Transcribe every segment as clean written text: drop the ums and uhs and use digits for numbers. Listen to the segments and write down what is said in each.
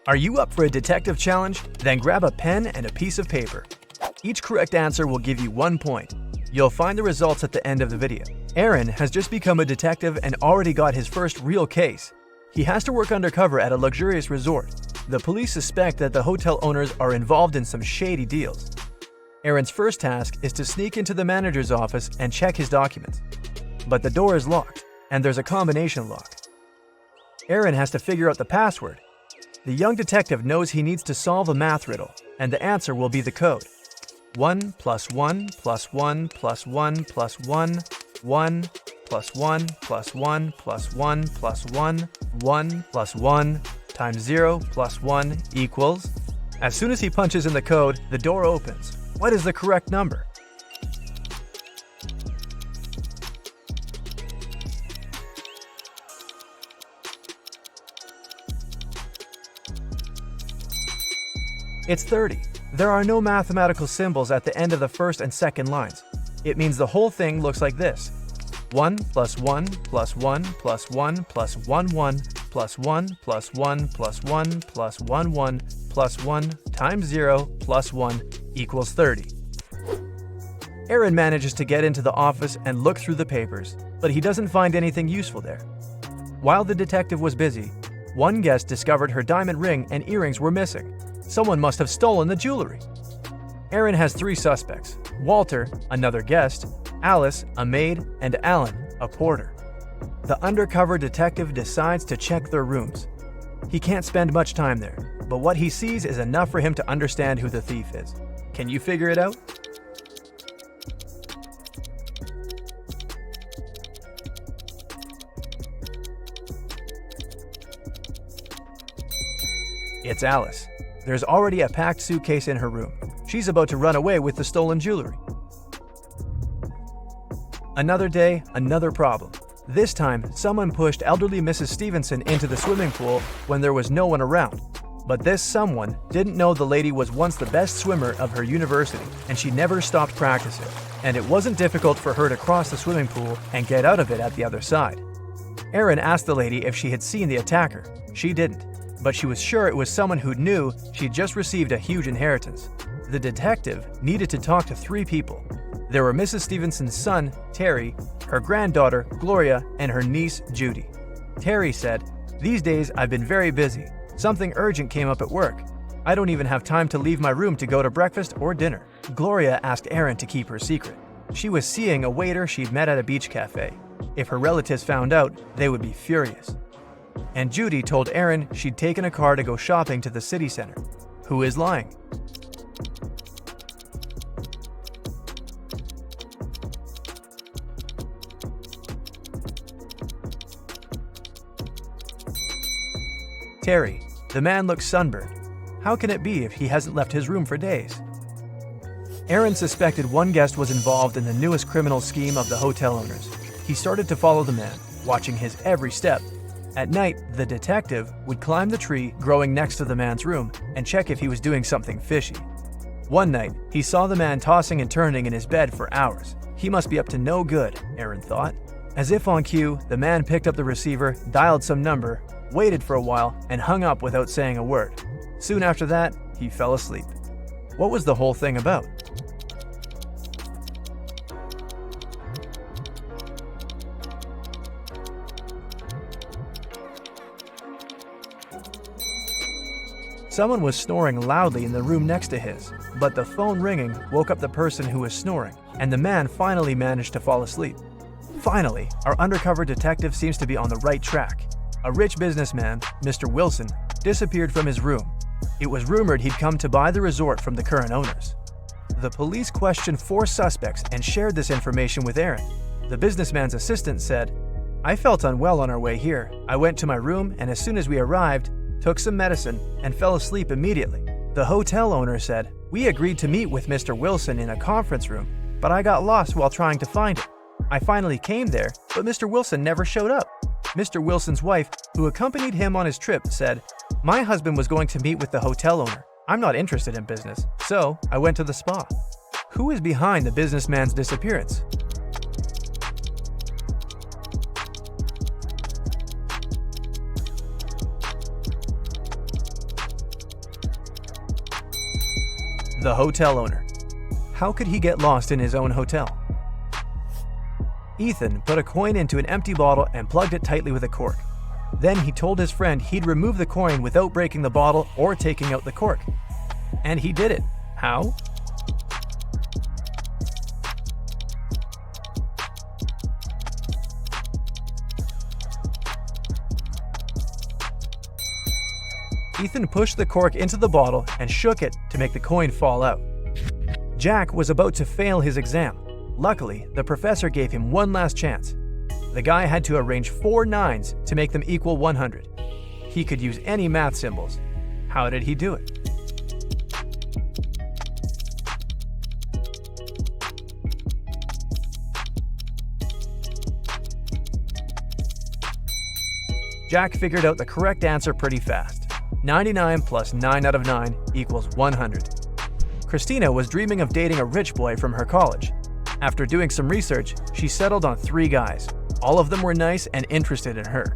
Are you up for a detective challenge? Then grab a pen and a piece of paper. Each correct answer will give you 1 point. You'll find the results at the end of the video. Aaron has just become a detective and already got his first real case. He has to work undercover at a luxurious resort. The police suspect that the hotel owners are involved in some shady deals. Aaron's first task is to sneak into the manager's office and check his documents. But the door is locked, and there's a combination lock. Aaron has to figure out the password. The young detective knows he needs to solve a math riddle, and the answer will be the code. 1 + 1 + 1 + 1 + 1, 1 + 1 + 1 + 1 + 1, 1 + 1 times 0 + 1 equals... As soon as he punches in the code, the door opens. What is the correct number? It's 30. There are no mathematical symbols at the end of the first and second lines. It means the whole thing looks like this. 1 + 1 + 1 + 1 + 1 1 + 1 + 1 + 1 + 1 1 + 1 times 0 + 1 equals 30. Aaron manages to get into the office and look through the papers, but he doesn't find anything useful there. While the detective was busy, one guest discovered her diamond ring and earrings were missing. Someone must have stolen the jewelry. Aaron has 3 suspects: Walter, another guest, Alice, a maid, and Alan, a porter. The undercover detective decides to check their rooms. He can't spend much time there, but what he sees is enough for him to understand who the thief is. Can you figure it out? It's Alice. There's already a packed suitcase in her room. She's about to run away with the stolen jewelry. Another day, another problem. This time, someone pushed elderly Mrs. Stevenson into the swimming pool when there was no one around. But this someone didn't know the lady was once the best swimmer of her university, and she never stopped practicing. And it wasn't difficult for her to cross the swimming pool and get out of it at the other side. Aaron asked the lady if she had seen the attacker. She didn't, but she was sure it was someone who knew she'd just received a huge inheritance. The detective needed to talk to 3 people. There were Mrs. Stevenson's son, Terry, her granddaughter, Gloria, and her niece, Judy. Terry said, "These days I've been very busy. Something urgent came up at work. I don't even have time to leave my room to go to breakfast or dinner." Gloria asked Aaron to keep her secret. She was seeing a waiter she'd met at a beach cafe. If her relatives found out, they would be furious. And Judy told Aaron she'd taken a car to go shopping to the city center. Who is lying? Terry. The man looks sunburned. How can it be if he hasn't left his room for days? Aaron suspected one guest was involved in the newest criminal scheme of the hotel owners. He started to follow the man, watching his every step. At night, the detective would climb the tree growing next to the man's room and check if he was doing something fishy. One night, he saw the man tossing and turning in his bed for hours. He must be up to no good, Aaron thought. As if on cue, the man picked up the receiver, dialed some number, waited for a while, and hung up without saying a word. Soon after that, he fell asleep. What was the whole thing about? Someone was snoring loudly in the room next to his, but the phone ringing woke up the person who was snoring, and the man finally managed to fall asleep. Finally, our undercover detective seems to be on the right track. A rich businessman, Mr. Wilson, disappeared from his room. It was rumored he'd come to buy the resort from the current owners. The police questioned 4 suspects and shared this information with Aaron. The businessman's assistant said, "I felt unwell on our way here. I went to my room, and as soon as we arrived, took some medicine, and fell asleep immediately." The hotel owner said, "We agreed to meet with Mr. Wilson in a conference room, but I got lost while trying to find him. I finally came there, but Mr. Wilson never showed up." Mr. Wilson's wife, who accompanied him on his trip, said, "My husband was going to meet with the hotel owner. I'm not interested in business, so I went to the spa." Who is behind the businessman's disappearance? The hotel owner. How could he get lost in his own hotel? Ethan put a coin into an empty bottle and plugged it tightly with a cork. Then he told his friend he'd remove the coin without breaking the bottle or taking out the cork. And he did it. How? Ethan pushed the cork into the bottle and shook it to make the coin fall out. Jack was about to fail his exam. Luckily, the professor gave him one last chance. The guy had to arrange 4 nines to make them equal 100. He could use any math symbols. How did he do it? Jack figured out the correct answer pretty fast. 99 plus 9 out of 9 equals 100. Christina was dreaming of dating a rich boy from her college. After doing some research, she settled on 3 guys. All of them were nice and interested in her.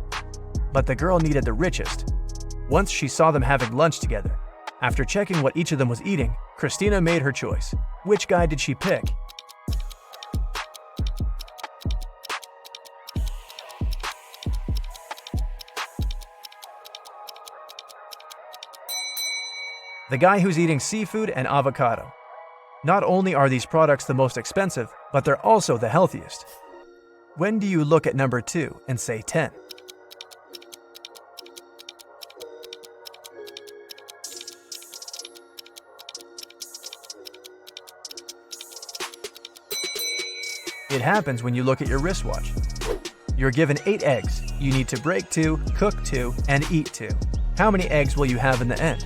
But the girl needed the richest. Once she saw them having lunch together. After checking what each of them was eating, Christina made her choice. Which guy did she pick? The guy who's eating seafood and avocado. Not only are these products the most expensive, but they're also the healthiest. When do you look at number 2 and say 10? It happens when you look at your wristwatch. You're given 8 eggs. You need to break 2, cook 2, and eat 2. How many eggs will you have in the end?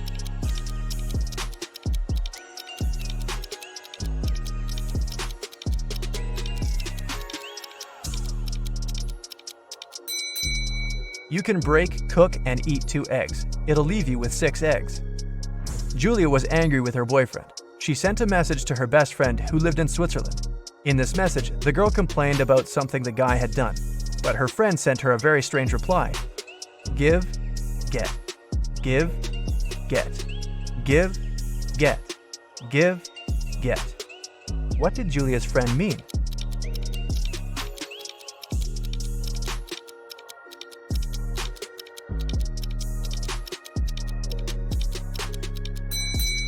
You can break, cook, and eat 2 eggs. It'll leave you with 6 eggs. Julia was angry with her boyfriend. She sent a message to her best friend who lived in Switzerland. In this message, the girl complained about something the guy had done, but her friend sent her a very strange reply. Give, get. Give, get. Give, get. Give, get. What did Julia's friend mean?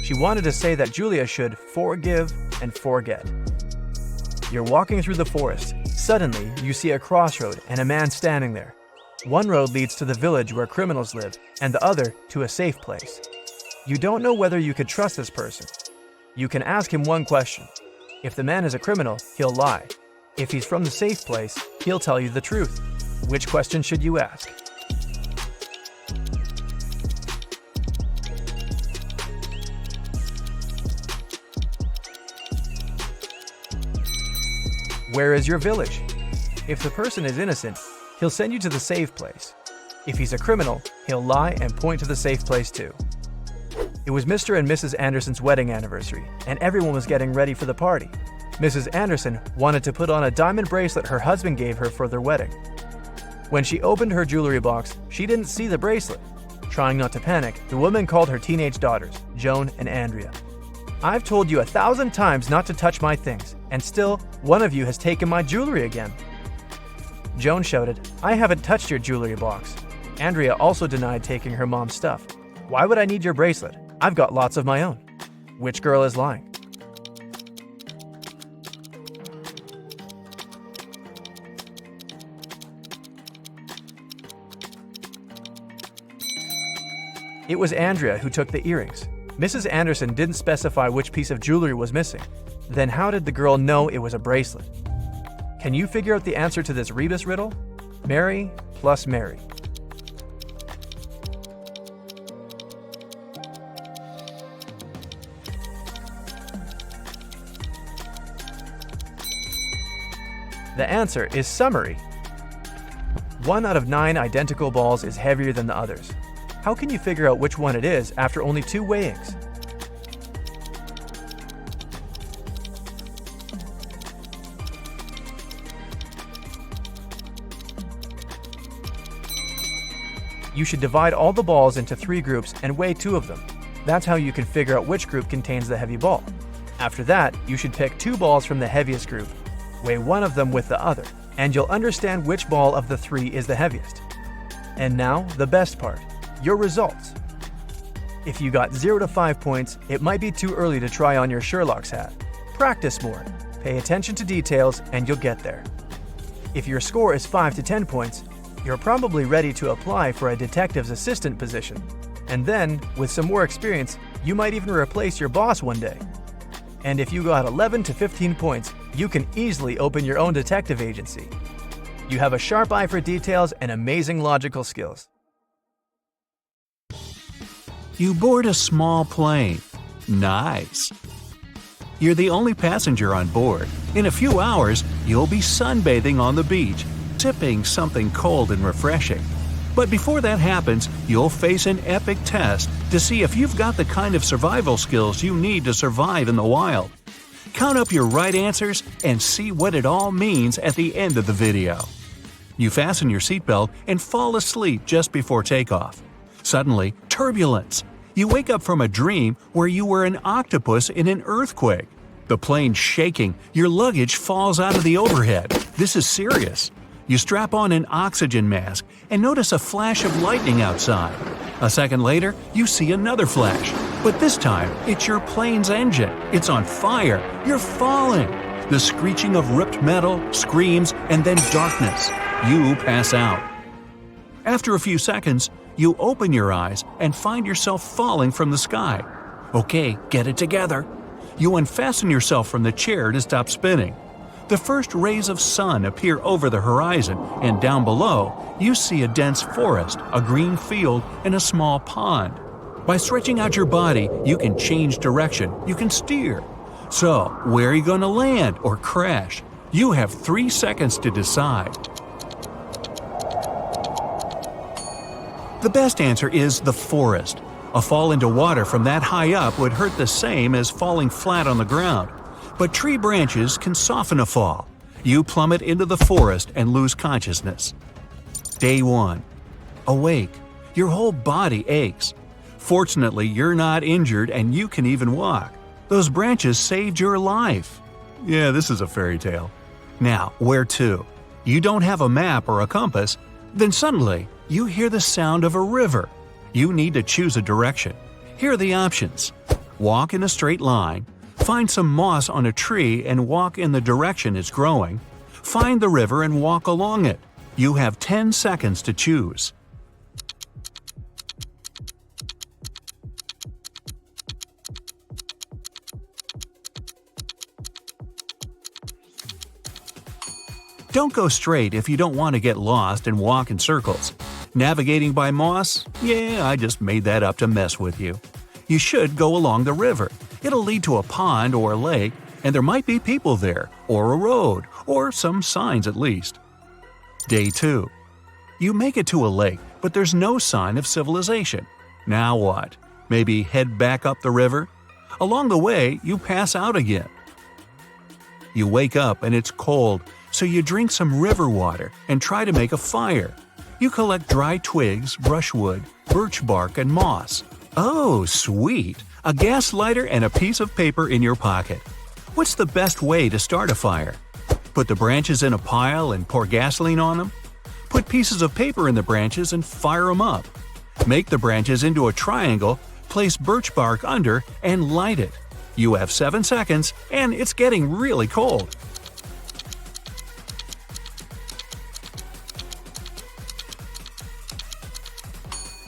She wanted to say that Julia should forgive and forget. You're walking through the forest. Suddenly, you see a crossroad and a man standing there. One road leads to the village where criminals live, and the other to a safe place. You don't know whether you could trust this person. You can ask him one question. If the man is a criminal, he'll lie. If he's from the safe place, he'll tell you the truth. Which question should you ask? Where is your village? If the person is innocent, he'll send you to the safe place. If he's a criminal, he'll lie and point to the safe place too. It was Mr. and Mrs. Anderson's wedding anniversary, and everyone was getting ready for the party. Mrs. Anderson wanted to put on a diamond bracelet her husband gave her for their wedding. When she opened her jewelry box, she didn't see the bracelet. Trying not to panic, the woman called her teenage daughters, Joan and Andrea. I've told you 1,000 times not to touch my things, and still, one of you has taken my jewelry again. Joan shouted, I haven't touched your jewelry box. Andrea also denied taking her mom's stuff. Why would I need your bracelet? I've got lots of my own. Which girl is lying? It was Andrea who took the earrings. Mrs. Anderson didn't specify which piece of jewelry was missing. Then how did the girl know it was a bracelet? Can you figure out the answer to this rebus riddle? Mary plus Mary. The answer is summary. 1 out of 9 identical balls is heavier than the others. How can you figure out which one it is after only 2 weighings? You should divide all the balls into 3 groups and weigh 2 of them. That's how you can figure out which group contains the heavy ball. After that, you should pick 2 balls from the heaviest group, weigh one of them with the other, and you'll understand which ball of the 3 is the heaviest. And now, the best part, your results. If you got 0 to 5 points, it might be too early to try on your Sherlock's hat. Practice more, pay attention to details, and you'll get there. If your score is 5 to 10 points, you're probably ready to apply for a detective's assistant position. And then, with some more experience, you might even replace your boss one day. And if you got 11 to 15 points, you can easily open your own detective agency. You have a sharp eye for details and amazing logical skills. You board a small plane. Nice. You're the only passenger on board. In a few hours, you'll be sunbathing on the beach, sipping something cold and refreshing. But before that happens, you'll face an epic test to see if you've got the kind of survival skills you need to survive in the wild. Count up your right answers and see what it all means at the end of the video. You fasten your seatbelt and fall asleep just before takeoff. Suddenly, turbulence. You wake up from a dream where you were an octopus in an earthquake. The plane's shaking, your luggage falls out of the overhead. This is serious. You strap on an oxygen mask and notice a flash of lightning outside. A second later, you see another flash. But this time, it's your plane's engine. It's on fire. You're falling. The screeching of ripped metal, screams, and then darkness. You pass out. After a few seconds, you open your eyes and find yourself falling from the sky. Okay, get it together. You unfasten yourself from the chair to stop spinning. The first rays of sun appear over the horizon, and down below, you see a dense forest, a green field, and a small pond. By stretching out your body, you can change direction, you can steer. So, where are you going to land or crash? You have 3 seconds to decide. The best answer is the forest. A fall into water from that high up would hurt the same as falling flat on the ground. But tree branches can soften a fall. You plummet into the forest and lose consciousness. Day 1. Awake. Your whole body aches. Fortunately, you're not injured and you can even walk. Those branches saved your life. Yeah, this is a fairy tale. Now, where to? You don't have a map or a compass. Then suddenly, you hear the sound of a river. You need to choose a direction. Here are the options. Walk in a straight line. Find some moss on a tree and walk in the direction it's growing. Find the river and walk along it. You have 10 seconds to choose. Don't go straight if you don't want to get lost and walk in circles. Navigating by moss? Yeah, I just made that up to mess with you. You should go along the river. It'll lead to a pond or a lake, and there might be people there, or a road, or some signs at least. Day 2. You make it to a lake, but there's no sign of civilization. Now what? Maybe head back up the river? Along the way, you pass out again. You wake up and it's cold, so you drink some river water and try to make a fire. You collect dry twigs, brushwood, birch bark, and moss. Oh, sweet! A gas lighter and a piece of paper in your pocket. What's the best way to start a fire? Put the branches in a pile and pour gasoline on them? Put pieces of paper in the branches and fire them up. Make the branches into a triangle, place birch bark under, and light it. You have 7 seconds, and it's getting really cold.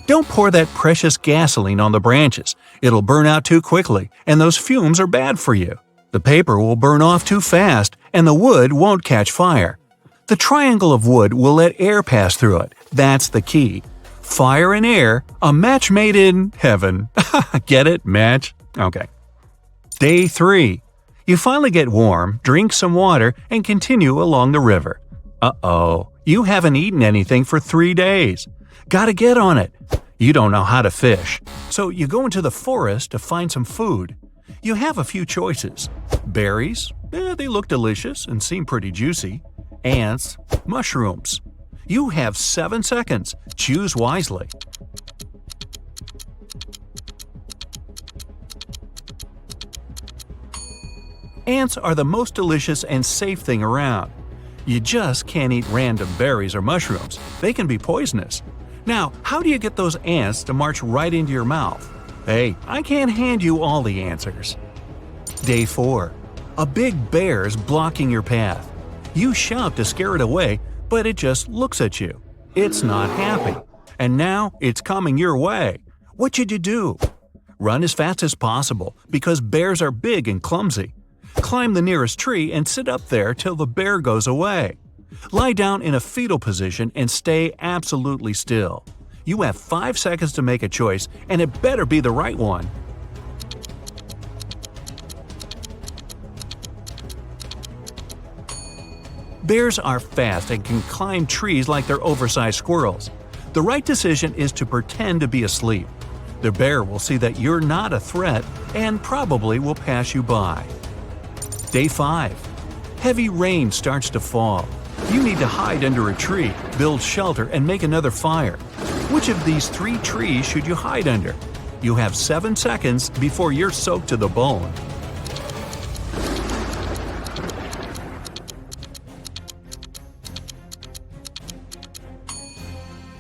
Don't pour that precious gasoline on the branches. It'll burn out too quickly, and those fumes are bad for you. The paper will burn off too fast, and the wood won't catch fire. The triangle of wood will let air pass through it. That's the key. Fire and air, a match made in heaven. Get it? Match? Okay. Day 3. You finally get warm, drink some water, and continue along the river. Uh-oh, you haven't eaten anything for 3 days. Gotta get on it. You don't know how to fish, so you go into the forest to find some food. You have a few choices. Berries, they look delicious and seem pretty juicy. Ants, mushrooms. You have 7 seconds. Choose wisely. Ants are the most delicious and safe thing around. You just can't eat random berries or mushrooms. They can be poisonous. Now, how do you get those ants to march right into your mouth? Hey, I can't hand you all the answers. Day 4. A big bear is blocking your path. You shout to scare it away, but it just looks at you. It's not happy. And now it's coming your way. What should you do? Run as fast as possible because bears are big and clumsy. Climb the nearest tree and sit up there till the bear goes away. Lie down in a fetal position and stay absolutely still. You have 5 seconds to make a choice, and it better be the right one. Bears are fast and can climb trees like they're oversized squirrels. The right decision is to pretend to be asleep. The bear will see that you're not a threat and probably will pass you by. Day 5. Heavy rain starts to fall. You need to hide under a tree, build shelter, and make another fire. Which of these 3 trees should you hide under? You have 7 seconds before you're soaked to the bone.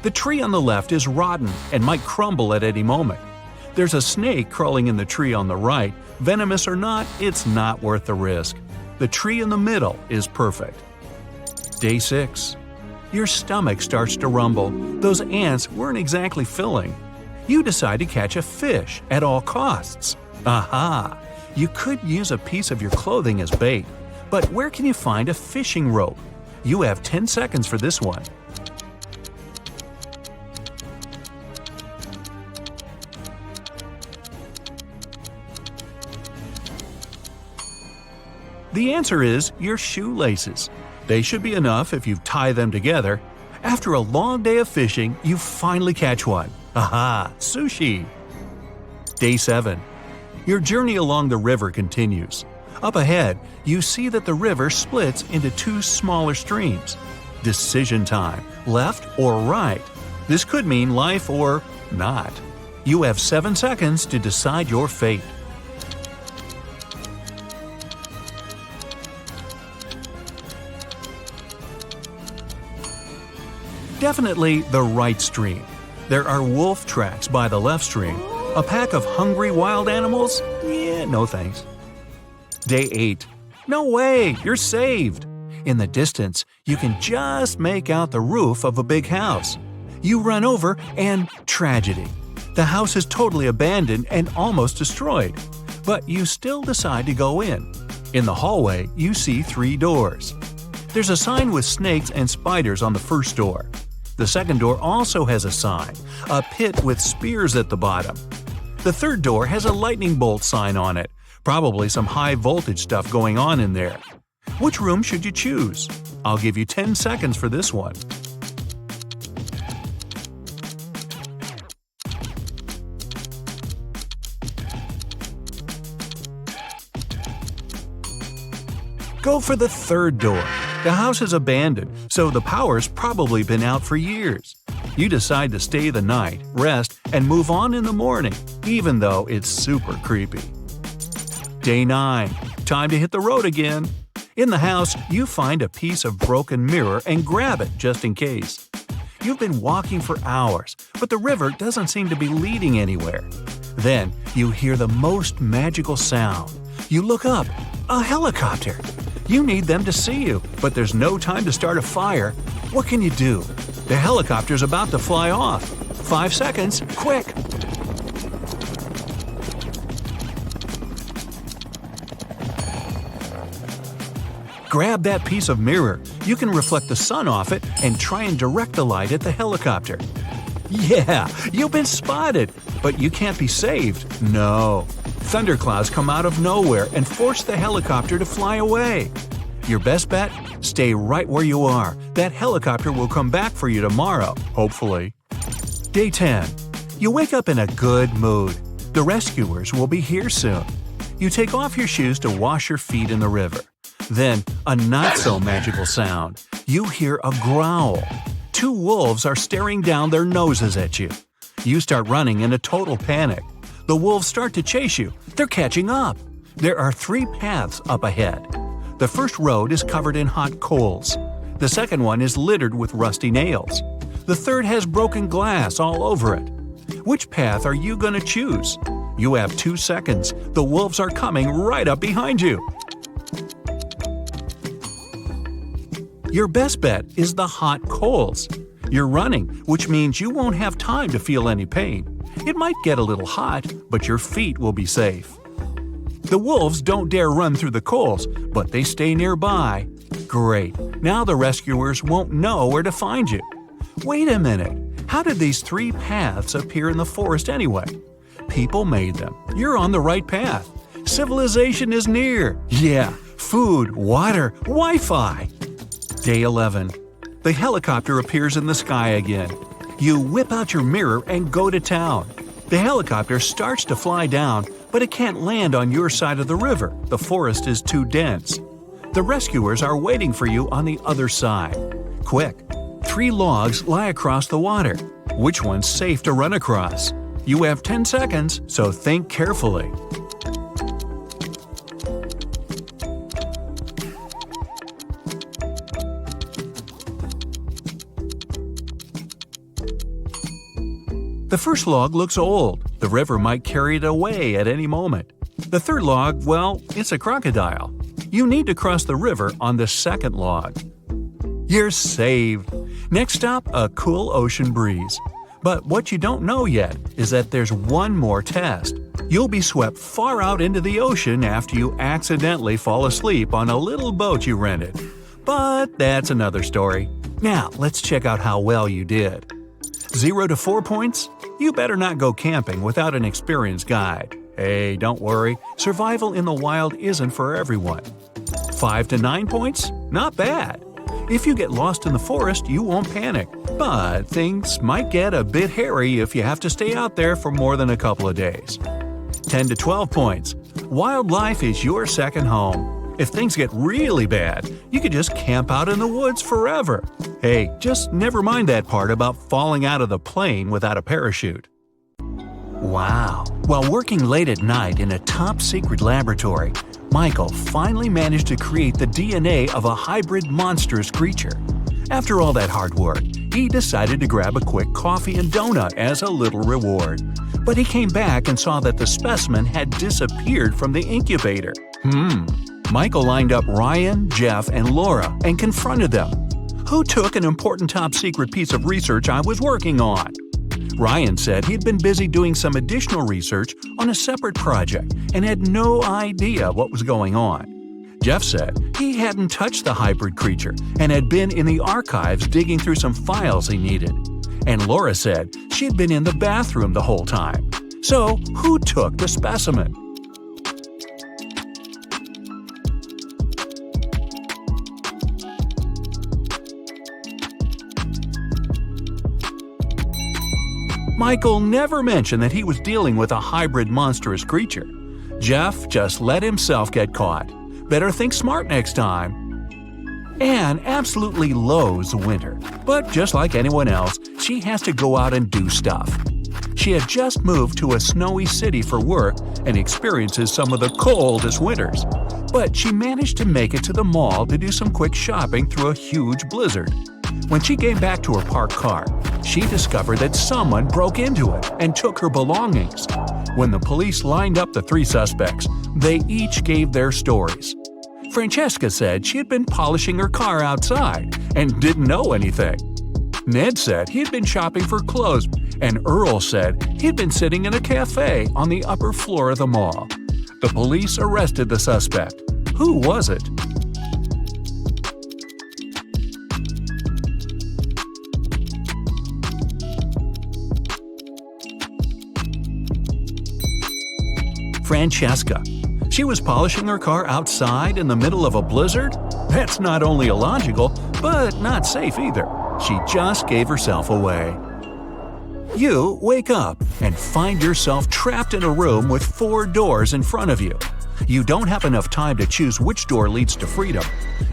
The tree on the left is rotten and might crumble at any moment. There's a snake crawling in the tree on the right. Venomous or not, it's not worth the risk. The tree in the middle is perfect. Day 6. Your stomach starts to rumble. Those ants weren't exactly filling. You decide to catch a fish at all costs. Aha! You could use a piece of your clothing as bait. But where can you find a fishing rope? You have 10 seconds for this one. The answer is your shoelaces. They should be enough if you tie them together. After a long day of fishing, you finally catch one. Aha! Sushi! Day 7. Your journey along the river continues. Up ahead, you see that the river splits into 2 smaller streams. Decision time, left or right. This could mean life or not. You have 7 seconds to decide your fate. Definitely the right stream. There are wolf tracks by the left stream. A pack of hungry wild animals? Yeah, no thanks. Day 8. No way, you're saved! In the distance, you can just make out the roof of a big house. You run over and tragedy. The house is totally abandoned and almost destroyed. But you still decide to go in. In the hallway, you see 3 doors. There's a sign with snakes and spiders on the first door. The second door also has a sign, a pit with spears at the bottom. The third door has a lightning bolt sign on it, probably some high voltage stuff going on in there. Which room should you choose? I'll give you 10 seconds for this one. Go for the third door. The house is abandoned, so the power's probably been out for years. You decide to stay the night, rest, and move on in the morning, even though it's super creepy. Day 9. Time to hit the road again. In the house, you find a piece of broken mirror and grab it just in case. You've been walking for hours, but the river doesn't seem to be leading anywhere. Then you hear the most magical sound. You look up. A helicopter! You need them to see you, but there's no time to start a fire. What can you do? The helicopter's about to fly off. 5 seconds, quick! Grab that piece of mirror. You can reflect the sun off it and try and direct the light at the helicopter. Yeah, you've been spotted, but you can't be saved. No. Thunderclouds come out of nowhere and force the helicopter to fly away. Your best bet? Stay right where you are. That helicopter will come back for you tomorrow, hopefully. Day 10. You wake up in a good mood. The rescuers will be here soon. You take off your shoes to wash your feet in the river. Then, a not-so-magical sound. You hear a growl. 2 wolves are staring down their noses at you. You start running in a total panic. The wolves start to chase you. They're catching up. There are 3 paths up ahead. The first road is covered in hot coals. The second one is littered with rusty nails. The third has broken glass all over it. Which path are you going to choose? You have 2 seconds. The wolves are coming right up behind you. Your best bet is the hot coals. You're running, which means you won't have time to feel any pain. It might get a little hot, but your feet will be safe. The wolves don't dare run through the coals, but they stay nearby. Great, now the rescuers won't know where to find you. Wait a minute, how did these 3 paths appear in the forest anyway? People made them. You're on the right path. Civilization is near. Yeah, food, water, Wi-Fi. Day 11. The helicopter appears in the sky again. You whip out your mirror and go to town. The helicopter starts to fly down, but it can't land on your side of the river. The forest is too dense. The rescuers are waiting for you on the other side. Quick! 3 logs lie across the water. Which one's safe to run across? You have 10 seconds, so think carefully. The first log looks old. The river might carry it away at any moment. The third log, well, it's a crocodile. You need to cross the river on the second log. You're saved. Next stop, a cool ocean breeze. But what you don't know yet is that there's one more test. You'll be swept far out into the ocean after you accidentally fall asleep on a little boat you rented. But that's another story. Now, let's check out how well you did. 0 to 4 points? You better not go camping without an experienced guide. Hey, don't worry, survival in the wild isn't for everyone. 5 to 9 points? Not bad. If you get lost in the forest, you won't panic. But things might get a bit hairy if you have to stay out there for more than a couple of days. 10 to 12 points. Wildlife is your second home. If things get really bad, you could just camp out in the woods forever. Hey, just never mind that part about falling out of the plane without a parachute. Wow! While working late at night in a top-secret laboratory, Michael finally managed to create the DNA of a hybrid monstrous creature. After all that hard work, he decided to grab a quick coffee and donut as a little reward. But he came back and saw that the specimen had disappeared from the incubator. Michael lined up Ryan, Jeff, and Laura and confronted them. Who took an important top-secret piece of research I was working on? Ryan said he'd been busy doing some additional research on a separate project and had no idea what was going on. Jeff said he hadn't touched the hybrid creature and had been in the archives digging through some files he needed. And Laura said she'd been in the bathroom the whole time. So, who took the specimen? Michael never mentioned that he was dealing with a hybrid monstrous creature. Jeff just let himself get caught. Better think smart next time. Anne absolutely loathes winter, but just like anyone else, she has to go out and do stuff. She had just moved to a snowy city for work and experiences some of the coldest winters. But she managed to make it to the mall to do some quick shopping through a huge blizzard. When she came back to her parked car, she discovered that someone broke into it and took her belongings. When the police lined up the 3 suspects, they each gave their stories. Francesca said she had been polishing her car outside and didn't know anything. Ned said he'd been shopping for clothes, and Earl said he'd been sitting in a cafe on the upper floor of the mall. The police arrested the suspect. Who was it? Francesca. She was polishing her car outside in the middle of a blizzard? That's not only illogical, but not safe either. She just gave herself away. You wake up and find yourself trapped in a room with 4 doors in front of you. You don't have enough time to choose which door leads to freedom.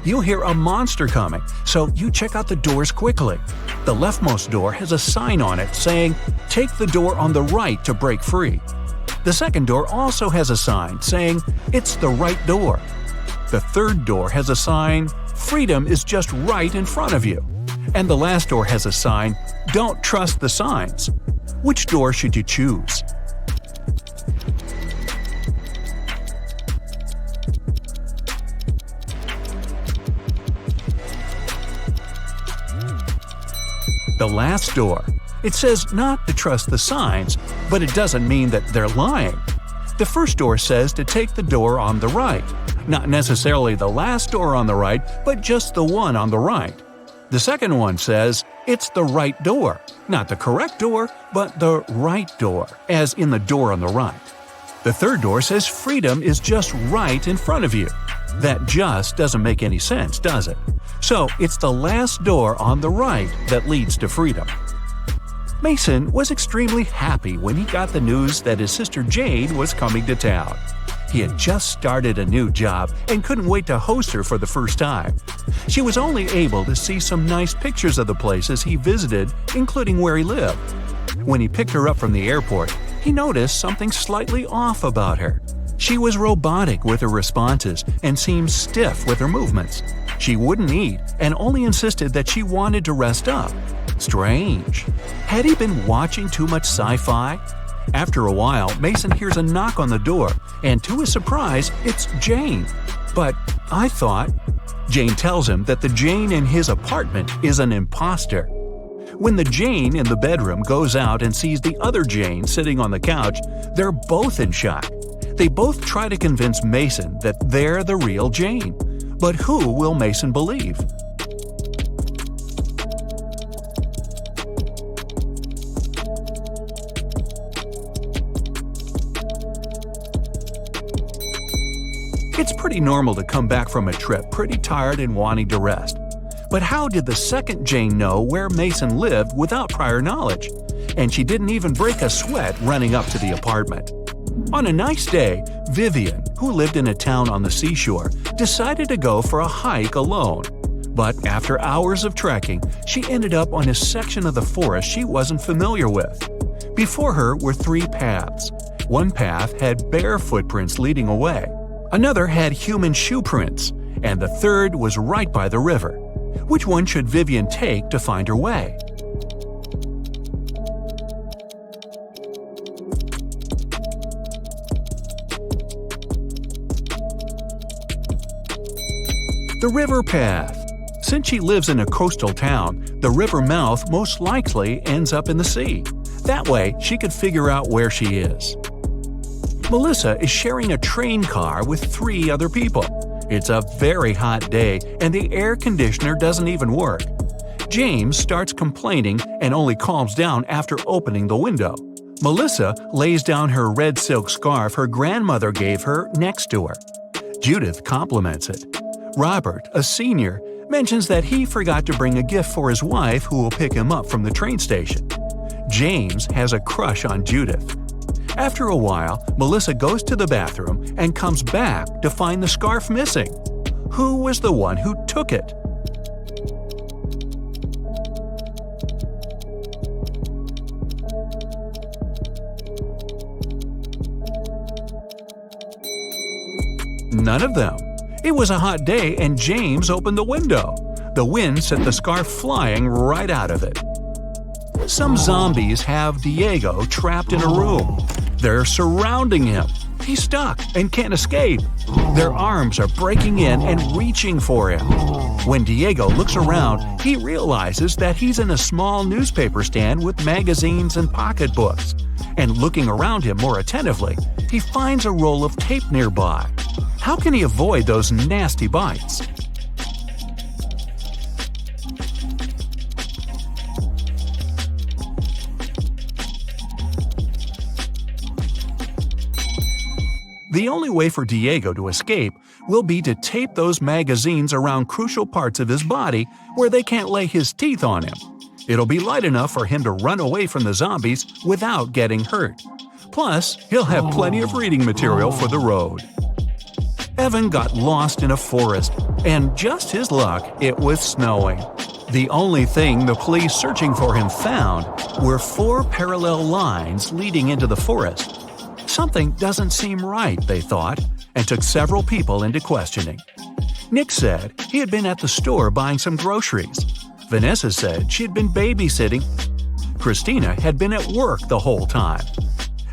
You hear a monster coming, so you check out the doors quickly. The leftmost door has a sign on it saying, "Take the door on the right to break free." The second door also has a sign saying, "It's the right door." The third door has a sign, "Freedom is just right in front of you." And the last door has a sign, "Don't trust the signs." Which door should you choose? The last door. It says not to trust the signs, but it doesn't mean that they're lying. The first door says to take the door on the right. Not necessarily the last door on the right, but just the one on the right. The second one says, it's the right door. Not the correct door, but the right door, as in the door on the right. The third door says freedom is just right in front of you. That just doesn't make any sense, does it? So it's the last door on the right that leads to freedom. Mason was extremely happy when he got the news that his sister Jane was coming to town. He had just started a new job and couldn't wait to host her for the first time. She was only able to see some nice pictures of the places he visited, including where he lived. When he picked her up from the airport, he noticed something slightly off about her. She was robotic with her responses and seemed stiff with her movements. She wouldn't eat and only insisted that she wanted to rest up. Strange. Had he been watching too much sci-fi? After a while, Mason hears a knock on the door, and to his surprise, it's Jane. But I thought… Jane tells him that the Jane in his apartment is an imposter. When the Jane in the bedroom goes out and sees the other Jane sitting on the couch, they're both in shock. They both try to convince Mason that they're the real Jane. But who will Mason believe? It's pretty normal to come back from a trip pretty tired and wanting to rest. But how did the second Jane know where Mason lived without prior knowledge? And she didn't even break a sweat running up to the apartment. On a nice day, Vivian, who lived in a town on the seashore, decided to go for a hike alone. But after hours of trekking, she ended up on a section of the forest she wasn't familiar with. Before her were 3 paths. One path had bare footprints leading away. Another had human shoe prints, and the third was right by the river. Which one should Vivian take to find her way? The river path. Since she lives in a coastal town, the river mouth most likely ends up in the sea. That way, she could figure out where she is. Melissa is sharing a train car with 3 other people. It's a very hot day and the air conditioner doesn't even work. James starts complaining and only calms down after opening the window. Melissa lays down her red silk scarf her grandmother gave her next to her. Judith compliments it. Robert, a senior, mentions that he forgot to bring a gift for his wife who will pick him up from the train station. James has a crush on Judith. After a while, Melissa goes to the bathroom and comes back to find the scarf missing. Who was the one who took it? None of them. It was a hot day and James opened the window. The wind sent the scarf flying right out of it. Some zombies have Diego trapped in a room. They're surrounding him. He's stuck and can't escape. Their arms are breaking in and reaching for him. When Diego looks around, he realizes that he's in a small newspaper stand with magazines and pocketbooks. And looking around him more attentively, he finds a roll of tape nearby. How can he avoid those nasty bites? The only way for Diego to escape will be to tape those magazines around crucial parts of his body where they can't lay his teeth on him. It'll be light enough for him to run away from the zombies without getting hurt. Plus, he'll have plenty of reading material for the road. Evan got lost in a forest, and just his luck, it was snowing. The only thing the police searching for him found were 4 parallel lines leading into the forest. Something doesn't seem right, they thought, and took several people into questioning. Nick said he had been at the store buying some groceries. Vanessa said she had been babysitting. Christina had been at work the whole time.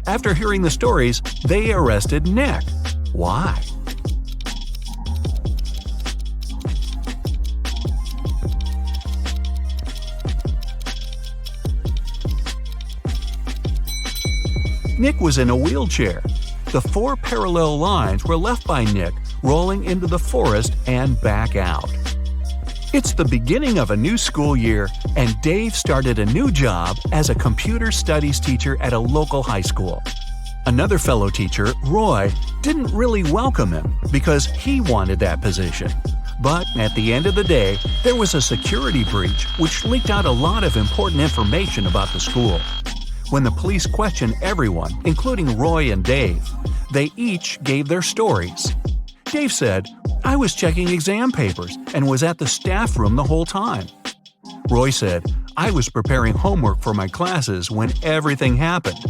After hearing the stories, they arrested Nick. Why? Nick was in a wheelchair. The 4 parallel lines were left by Nick rolling into the forest and back out. It's the beginning of a new school year, and Dave started a new job as a computer studies teacher at a local high school. Another fellow teacher, Roy, didn't really welcome him because he wanted that position. But at the end of the day, there was a security breach which leaked out a lot of important information about the school. When the police questioned everyone, including Roy and Dave, they each gave their stories. Dave said, "I was checking exam papers and was at the staff room the whole time." Roy said, "I was preparing homework for my classes when everything happened."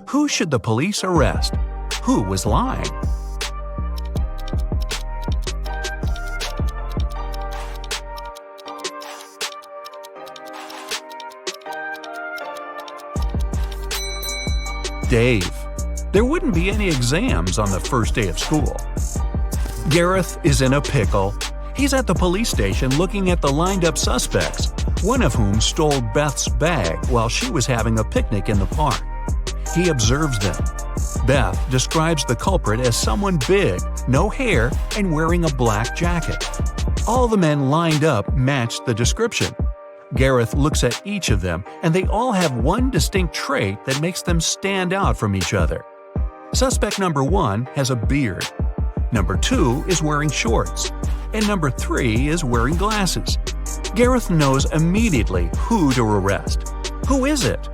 Who should the police arrest? Who was lying? Dave. There wouldn't be any exams on the first day of school. Gareth is in a pickle. He's at the police station looking at the lined-up suspects, one of whom stole Beth's bag while she was having a picnic in the park. He observes them. Beth describes the culprit as someone big, no hair, and wearing a black jacket. All the men lined up matched the description. Gareth looks at each of them, and they all have one distinct trait that makes them stand out from each other. Suspect number 1 has a beard. Number 2 is wearing shorts. And number 3 is wearing glasses. Gareth knows immediately who to arrest. Who is it?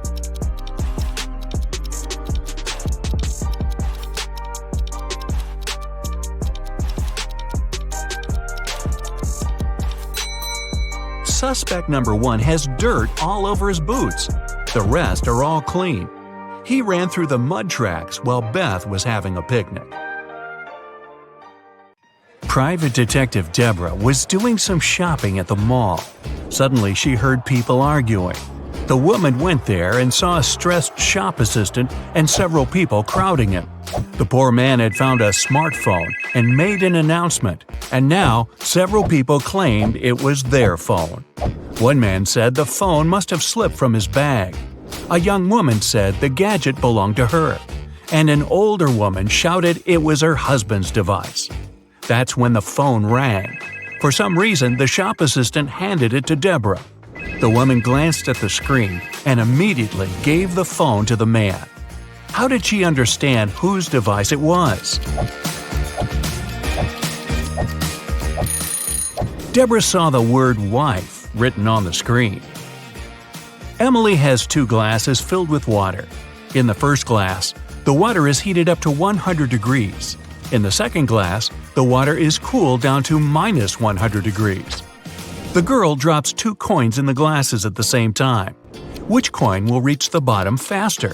Suspect number 1 has dirt all over his boots. The rest are all clean. He ran through the mud tracks while Beth was having a picnic. Private Detective Deborah was doing some shopping at the mall. Suddenly, she heard people arguing. The woman went there and saw a stressed shop assistant and several people crowding him. The poor man had found a smartphone and made an announcement, and now several people claimed it was their phone. One man said the phone must have slipped from his bag. A young woman said the gadget belonged to her, and an older woman shouted it was her husband's device. That's when the phone rang. For some reason, the shop assistant handed it to Deborah. The woman glanced at the screen and immediately gave the phone to the man. How did she understand whose device it was? Deborah saw the word wife written on the screen. Emily has 2 glasses filled with water. In the first glass, the water is heated up to 100 degrees. In the second glass, the water is cooled down to minus 100 degrees. The girl drops 2 coins in the glasses at the same time. Which coin will reach the bottom faster?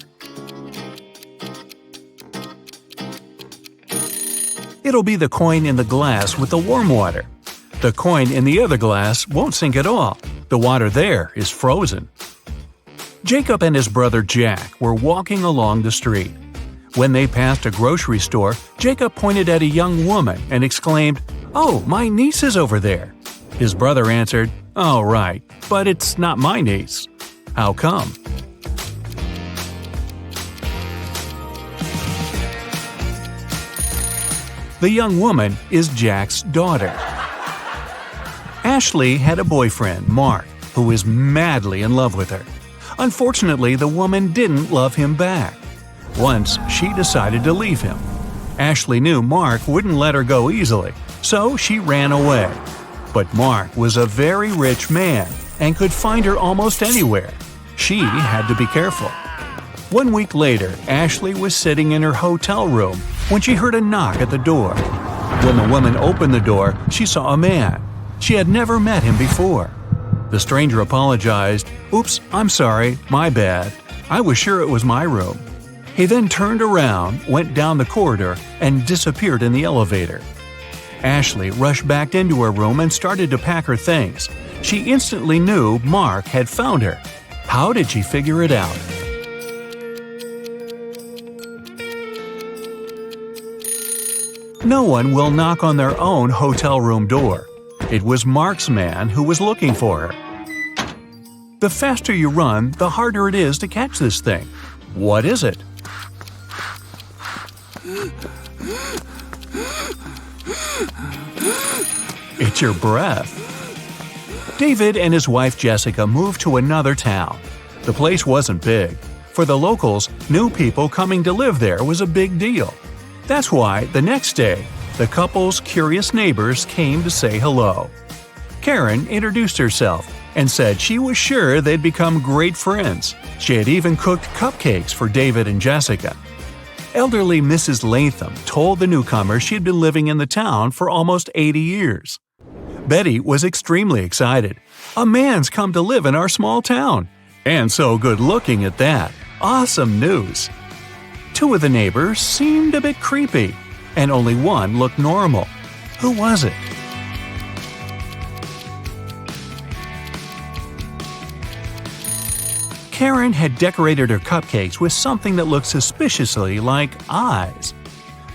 It'll be the coin in the glass with the warm water. The coin in the other glass won't sink at all. The water there is frozen. Jacob and his brother Jack were walking along the street. When they passed a grocery store, Jacob pointed at a young woman and exclaimed, "Oh, my niece is over there." His brother answered, "Oh, right, but it's not my niece." "How come?" The young woman is Jack's daughter. Ashley had a boyfriend, Mark, who was madly in love with her. Unfortunately, the woman didn't love him back. Once, she decided to leave him. Ashley knew Mark wouldn't let her go easily, so she ran away. But Mark was a very rich man and could find her almost anywhere. She had to be careful. 1 week later, Ashley was sitting in her hotel room when she heard a knock at the door. When the woman opened the door, she saw a man. She had never met him before. The stranger apologized. "Oops, I'm sorry, my bad. I was sure it was my room." He then turned around, went down the corridor, and disappeared in the elevator. Ashley rushed back into her room and started to pack her things. She instantly knew Mark had found her. How did she figure it out? No one will knock on their own hotel room door. It was Mark's man who was looking for her. The faster you run, the harder it is to catch this thing. What is it? It's your breath. David and his wife Jessica moved to another town. The place wasn't big. For the locals, new people coming to live there was a big deal. That's why, the next day, the couple's curious neighbors came to say hello. Karen introduced herself and said she was sure they'd become great friends. She had even cooked cupcakes for David and Jessica. Elderly Mrs. Latham told the newcomer she'd been living in the town for almost 80 years. Betty was extremely excited. A man's come to live in our small town. And so good-looking at that. Awesome news. Two of the neighbors seemed a bit creepy, and only one looked normal. Who was it? Karen had decorated her cupcakes with something that looked suspiciously like eyes.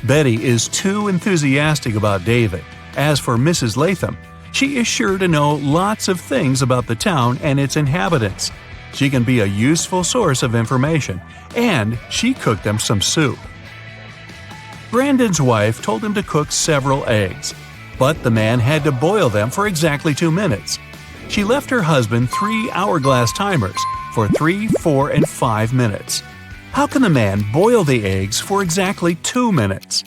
Betty is too enthusiastic about David. As for Mrs. Latham, she is sure to know lots of things about the town and its inhabitants. She can be a useful source of information, and she cooked them some soup. Brandon's wife told him to cook several eggs, but the man had to boil them for exactly 2 minutes. She left her husband 3 hourglass timers for 3, 4, and 5 minutes. How can the man boil the eggs for exactly 2 minutes?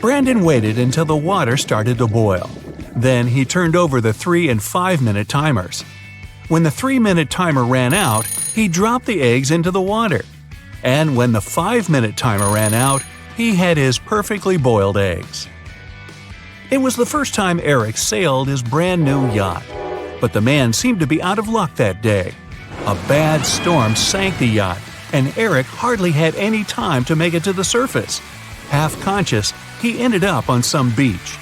Brandon waited until the water started to boil. Then he turned over the 3 and 5 minute timers. When the 3-minute timer ran out, he dropped the eggs into the water. And when the 5-minute timer ran out, he had his perfectly boiled eggs. It was the first time Eric sailed his brand new yacht. But the man seemed to be out of luck that day. A bad storm sank the yacht, and Eric hardly had any time to make it to the surface. Half conscious, he ended up on some beach.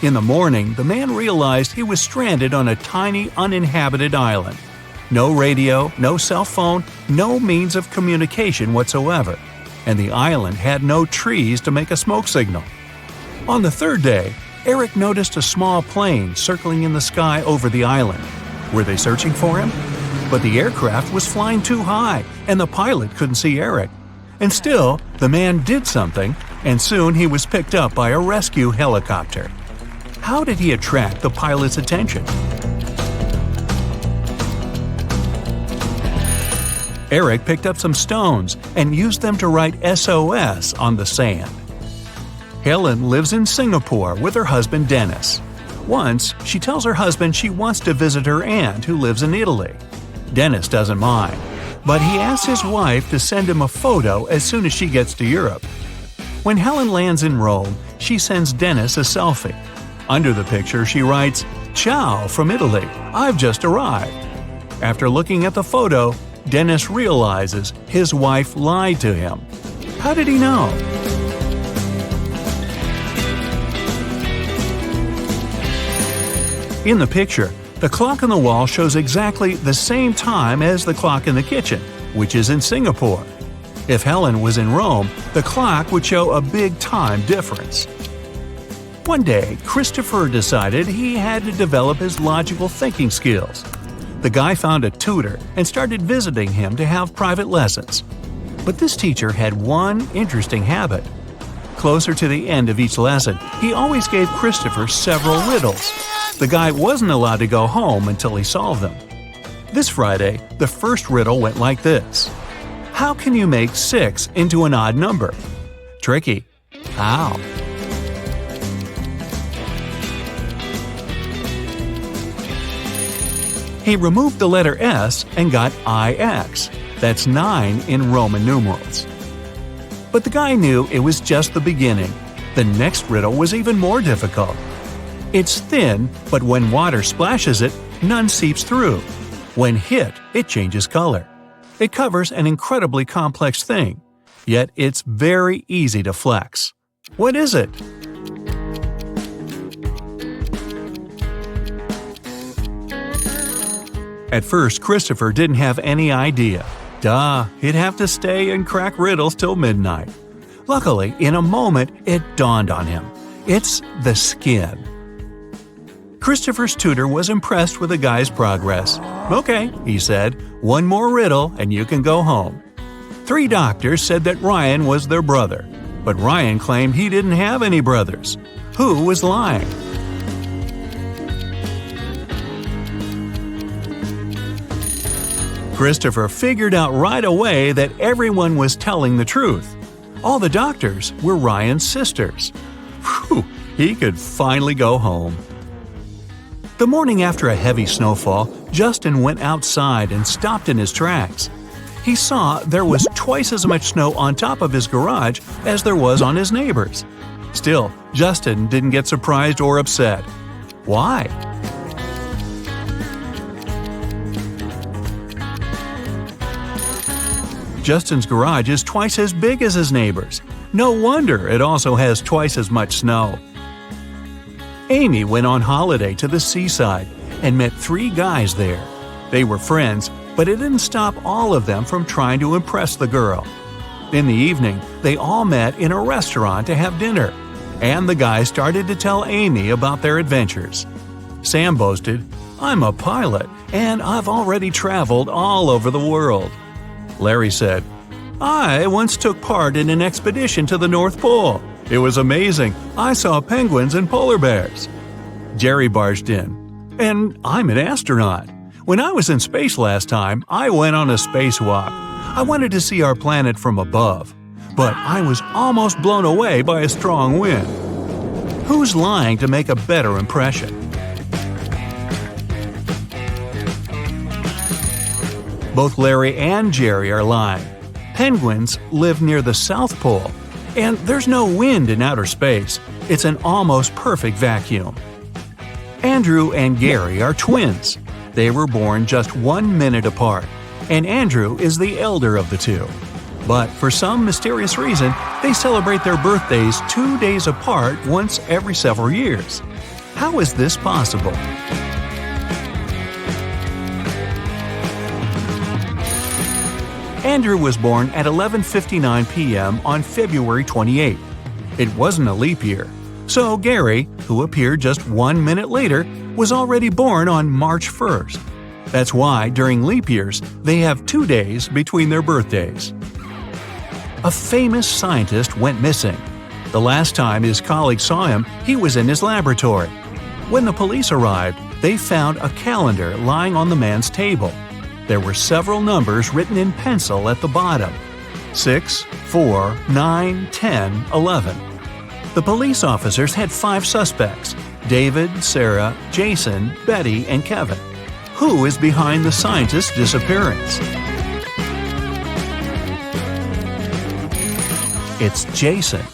In the morning, the man realized he was stranded on a tiny, uninhabited island. No radio, no cell phone, no means of communication whatsoever, and the island had no trees to make a smoke signal. On the third day, Eric noticed a small plane circling in the sky over the island. Were they searching for him? But the aircraft was flying too high, and the pilot couldn't see Eric. And still, the man did something, and soon he was picked up by a rescue helicopter. How did he attract the pilot's attention? Eric picked up some stones and used them to write SOS on the sand. Helen lives in Singapore with her husband Dennis. Once, she tells her husband she wants to visit her aunt who lives in Italy. Dennis doesn't mind, but he asks his wife to send him a photo as soon as she gets to Europe. When Helen lands in Rome, she sends Dennis a selfie. Under the picture, she writes, "Ciao from Italy, I've just arrived." After looking at the photo, Dennis realizes his wife lied to him. How did he know? In the picture, the clock on the wall shows exactly the same time as the clock in the kitchen, which is in Singapore. If Helen was in Rome, the clock would show a big time difference. One day, Christopher decided he had to develop his logical thinking skills. The guy found a tutor and started visiting him to have private lessons. But this teacher had one interesting habit. Closer to the end of each lesson, he always gave Christopher several riddles. The guy wasn't allowed to go home until he solved them. This Friday, the first riddle went like this. How can you make 6 into an odd number? Tricky. How? He removed the letter S and got IX. That's 9 in Roman numerals. But the guy knew it was just the beginning. The next riddle was even more difficult. It's thin, but when water splashes it, none seeps through. When hit, it changes color. It covers an incredibly complex thing, yet it's very easy to flex. What is it? At first, Christopher didn't have any idea. Duh, he'd have to stay and crack riddles till midnight. Luckily, in a moment, it dawned on him. It's the skin. Christopher's tutor was impressed with the guy's progress. "Okay," he said, "one more riddle and you can go home." 3 doctors said that Ryan was their brother, but Ryan claimed he didn't have any brothers. Who was lying? Christopher figured out right away that everyone was telling the truth. All the doctors were Ryan's sisters. Whew, he could finally go home. The morning after a heavy snowfall, Justin went outside and stopped in his tracks. He saw there was twice as much snow on top of his garage as there was on his neighbor's. Still, Justin didn't get surprised or upset. Why? Justin's garage is twice as big as his neighbor's. No wonder it also has twice as much snow. Amy went on holiday to the seaside and met 3 guys there. They were friends, but it didn't stop all of them from trying to impress the girl. In the evening, they all met in a restaurant to have dinner, and the guys started to tell Amy about their adventures. Sam boasted, "I'm a pilot, and I've already traveled all over the world." Larry said, "I once took part in an expedition to the North Pole. It was amazing. I saw penguins and polar bears." Jerry barged in, "And I'm an astronaut. When I was in space last time, I went on a spacewalk. I wanted to see our planet from above, but I was almost blown away by a strong wind." Who's lying to make a better impression? Both Larry and Jerry are lying. Penguins live near the South Pole, and there's no wind in outer space. It's an almost perfect vacuum. Andrew and Gary are twins. They were born just 1 minute apart, and Andrew is the elder of the two. But for some mysterious reason, they celebrate their birthdays 2 days apart once every several years. How is this possible? Andrew was born at 11:59 p.m. on February 28. It wasn't a leap year. So Gary, who appeared just 1 minute later, was already born on March 1st. That's why, during leap years, they have 2 days between their birthdays. A famous scientist went missing. The last time his colleagues saw him, he was in his laboratory. When the police arrived, they found a calendar lying on the man's table. There were several numbers written in pencil at the bottom: 6, 4, 9, 10, 11. The police officers had 5 suspects: David, Sarah, Jason, Betty, and Kevin. Who is behind the scientist's disappearance? It's Jason.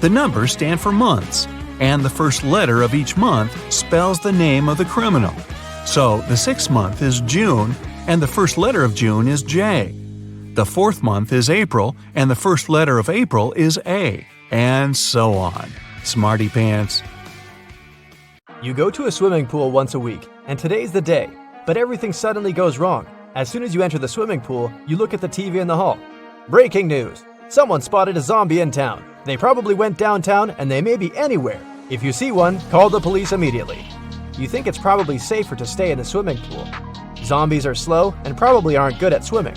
The numbers stand for months, and the first letter of each month spells the name of the criminal. So the 6th month is June, and the first letter of June is J. The 4th month is April, and the first letter of April is A, and so on. Smarty pants. You go to a swimming pool once a week, and today's the day, but everything suddenly goes wrong. As soon as you enter the swimming pool, you look at the TV in the hall. Breaking news! Someone spotted a zombie in town. They probably went downtown, and they may be anywhere. If you see one, call the police immediately. You think it's probably safer to stay in the swimming pool. Zombies are slow and probably aren't good at swimming.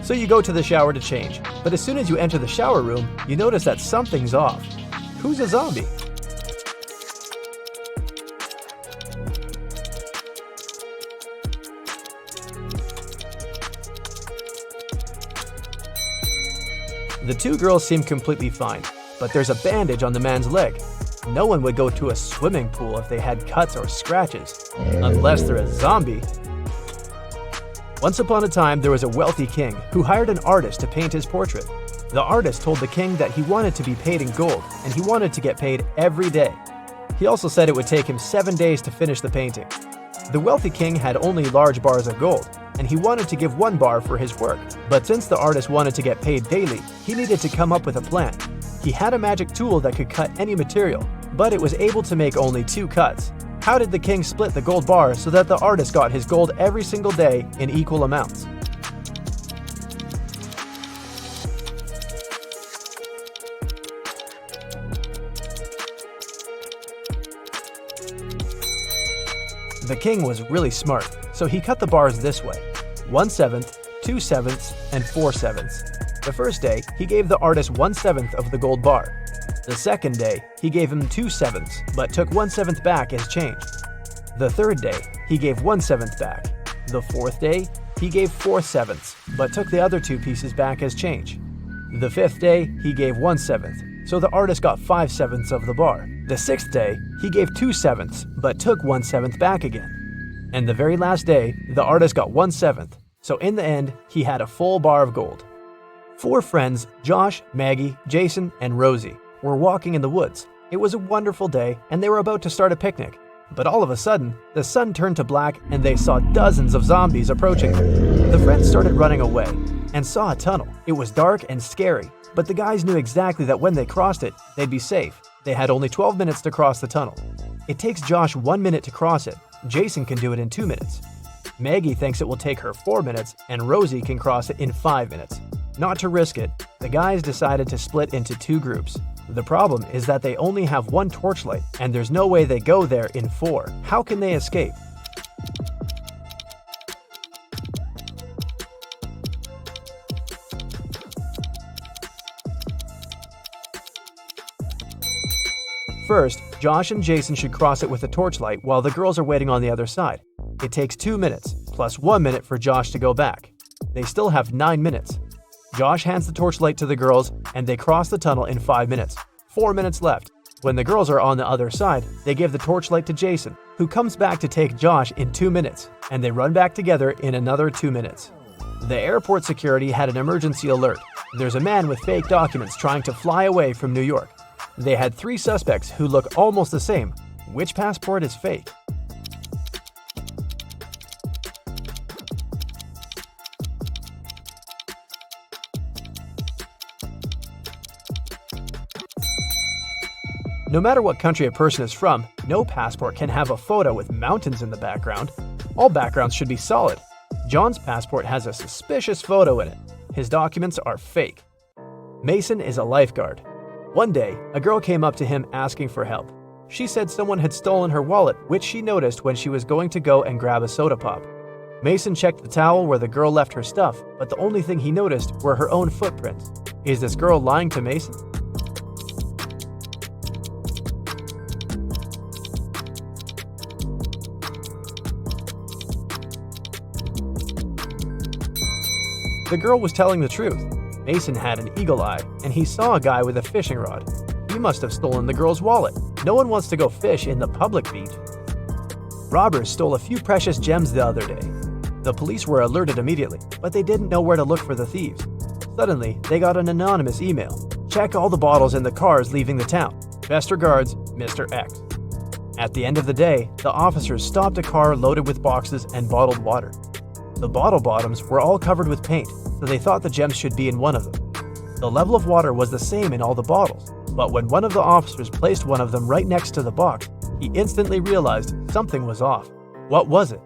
So you go to the shower to change, but as soon as you enter the shower room, you notice that something's off. Who's a zombie? The 2 girls seem completely fine, but there's a bandage on the man's leg. No one would go to a swimming pool if they had cuts or scratches, unless they're a zombie. Once upon a time, there was a wealthy king who hired an artist to paint his portrait. The artist told the king that he wanted to be paid in gold, and he wanted to get paid every day. He also said it would take him 7 days to finish the painting. The wealthy king had only large bars of gold, and he wanted to give 1 bar for his work. But since the artist wanted to get paid daily, he needed to come up with a plan. He had a magic tool that could cut any material, but it was able to make only 2 cuts. How did the king split the gold bar so that the artist got his gold every single day in equal amounts? The king was really smart, so he cut the bars this way: 1/7, 2/7, and 4/7. The first day, he gave the artist 1/7 of the gold bar. The second day, he gave him 2/7, but took 1/7 back as change. The third day, he gave 1/7 back. The fourth day, he gave 4/7, but took the other 2 pieces back as change. The fifth day, he gave 1/7, so the artist got 5/7 of the bar. The sixth day, he gave 2/7, but took 1/7 back again. And the very last day, the artist got 1/7, so in the end, he had a full bar of gold. 4 friends, Josh, Maggie, Jason, and Rosie, were walking in the woods. It was a wonderful day, and they were about to start a picnic. But all of a sudden, the sun turned to black and they saw dozens of zombies approaching them. The friends started running away and saw a tunnel. It was dark and scary, but the guys knew exactly that when they crossed it, they'd be safe. They had only 12 minutes to cross the tunnel. It takes Josh 1 minute to cross it. Jason can do it in 2 minutes. Maggie thinks it will take her 4 minutes, and Rosie can cross it in 5 minutes. Not to risk it, the guys decided to split into 2 groups. The problem is that they only have 1 torchlight, and there's no way they go there in 4. How can they escape? First, Josh and Jason should cross it with a torchlight while the girls are waiting on the other side. It takes 2 minutes, plus 1 minute for Josh to go back. They still have 9 minutes. Josh hands the torchlight to the girls, and they cross the tunnel in 5 minutes. 4 minutes left. When the girls are on the other side, they give the torchlight to Jason, who comes back to take Josh in 2 minutes, and they run back together in another 2 minutes. The airport security had an emergency alert. There's a man with fake documents trying to fly away from New York. They had 3 suspects who look almost the same. Which passport is fake? No matter what country a person is from, no passport can have a photo with mountains in the background. All backgrounds should be solid. John's passport has a suspicious photo in it. His documents are fake. Mason is a lifeguard. One day, a girl came up to him asking for help. She said someone had stolen her wallet, which she noticed when she was going to go and grab a soda pop. Mason checked the towel where the girl left her stuff, but the only thing he noticed were her own footprints. Is this girl lying to Mason? The girl was telling the truth. Mason had an eagle eye, and he saw a guy with a fishing rod. He must have stolen the girl's wallet. No one wants to go fish in the public beach. Robbers stole a few precious gems the other day. The police were alerted immediately, but they didn't know where to look for the thieves. Suddenly, they got an anonymous email. Check all the bottles in the cars leaving the town. Best regards, Mr. X. At the end of the day, the officers stopped a car loaded with boxes and bottled water. The bottle bottoms were all covered with paint, so they thought the gems should be in one of them. The level of water was the same in all the bottles, but when one of the officers placed one of them right next to the box, he instantly realized something was off. What was it?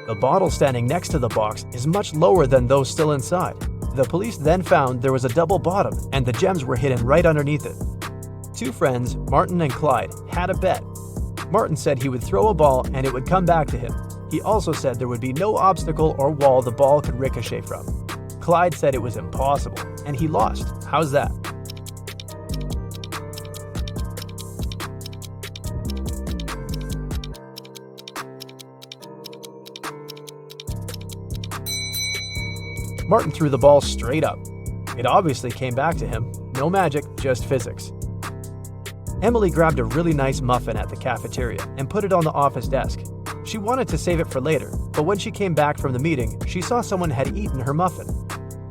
The bottle standing next to the box is much lower than those still inside. The police then found there was a double bottom and the gems were hidden right underneath it. 2 friends, Martin and Clyde, had a bet. Martin said he would throw a ball and it would come back to him. He also said there would be no obstacle or wall the ball could ricochet from. Clyde said it was impossible, and he lost. How's that? Martin threw the ball straight up. It obviously came back to him. No magic, just physics. Emily grabbed a really nice muffin at the cafeteria and put it on the office desk. She wanted to save it for later, but when she came back from the meeting, she saw someone had eaten her muffin.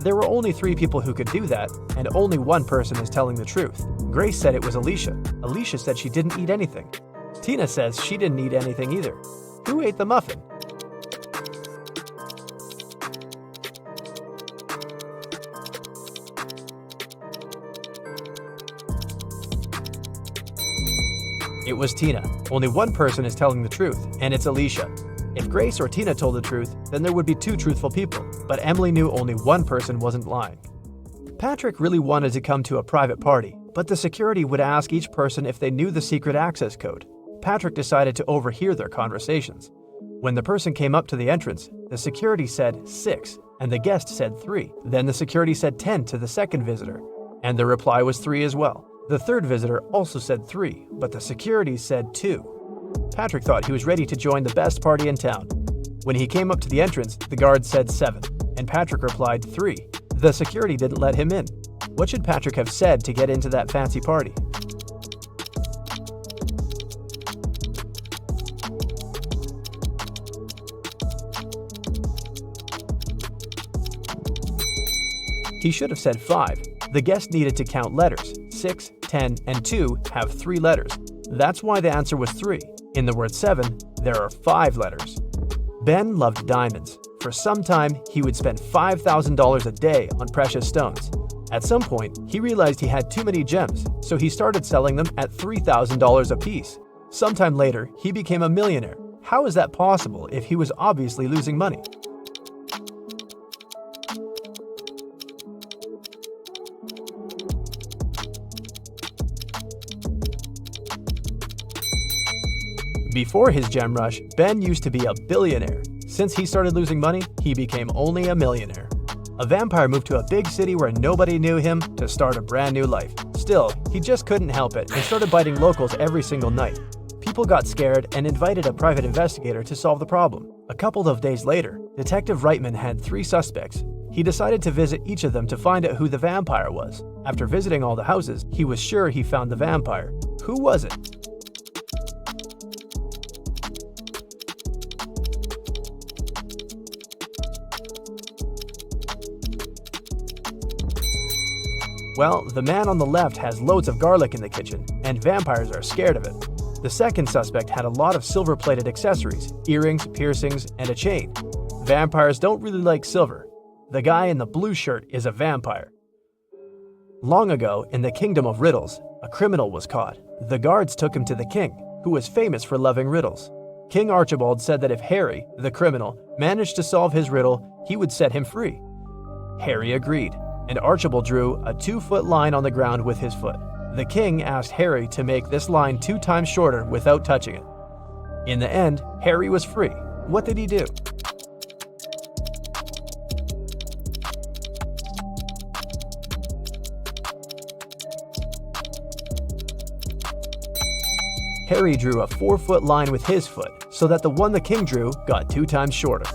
There were only 3 people who could do that, and only one person is telling the truth. Grace said it was Alicia. Alicia said she didn't eat anything. Tina says she didn't eat anything either. Who ate the muffin? It was Tina. Only one person is telling the truth, and it's Alicia. If Grace or Tina told the truth, then there would be 2 truthful people, but Emily knew only one person wasn't lying. Patrick really wanted to come to a private party, but the security would ask each person if they knew the secret access code. Patrick decided to overhear their conversations. When the person came up to the entrance, the security said 6, and the guest said 3. Then the security said 10 to the second visitor, and the reply was 3 as well. The third visitor also said 3, but the security said 2. Patrick thought he was ready to join the best party in town. When he came up to the entrance, the guard said 7, and Patrick replied 3. The security didn't let him in. What should Patrick have said to get into that fancy party? He should have said 5. The guest needed to count letters. 6, 10, and 2 have 3 letters. That's why the answer was 3. In the word 7, there are 5 letters. Ben loved diamonds. For some time, he would spend $5,000 a day on precious stones. At some point, he realized he had too many gems, so he started selling them at $3,000 a piece. Sometime later, he became a millionaire. How is that possible if he was obviously losing money? Before his gem rush, Ben used to be a billionaire. Since he started losing money, he became only a millionaire. A vampire moved to a big city where nobody knew him to start a brand new life. Still, he just couldn't help it and started biting locals every single night. People got scared and invited a private investigator to solve the problem. A couple of days later, Detective Reitman had 3 suspects. He decided to visit each of them to find out who the vampire was. After visiting all the houses, he was sure he found the vampire. Who was it? Well, the man on the left has loads of garlic in the kitchen, and vampires are scared of it. The second suspect had a lot of silver-plated accessories, earrings, piercings, and a chain. Vampires don't really like silver. The guy in the blue shirt is a vampire. Long ago, in the kingdom of Riddles, a criminal was caught. The guards took him to the king, who was famous for loving riddles. King Archibald said that if Harry, the criminal, managed to solve his riddle, he would set him free. Harry agreed, and Archibald drew a 2-foot line on the ground with his foot. The king asked Harry to make this line 2 times shorter without touching it. In the end, Harry was free. What did he do? Harry drew a 4-foot line with his foot, so that the one the king drew got 2 times shorter.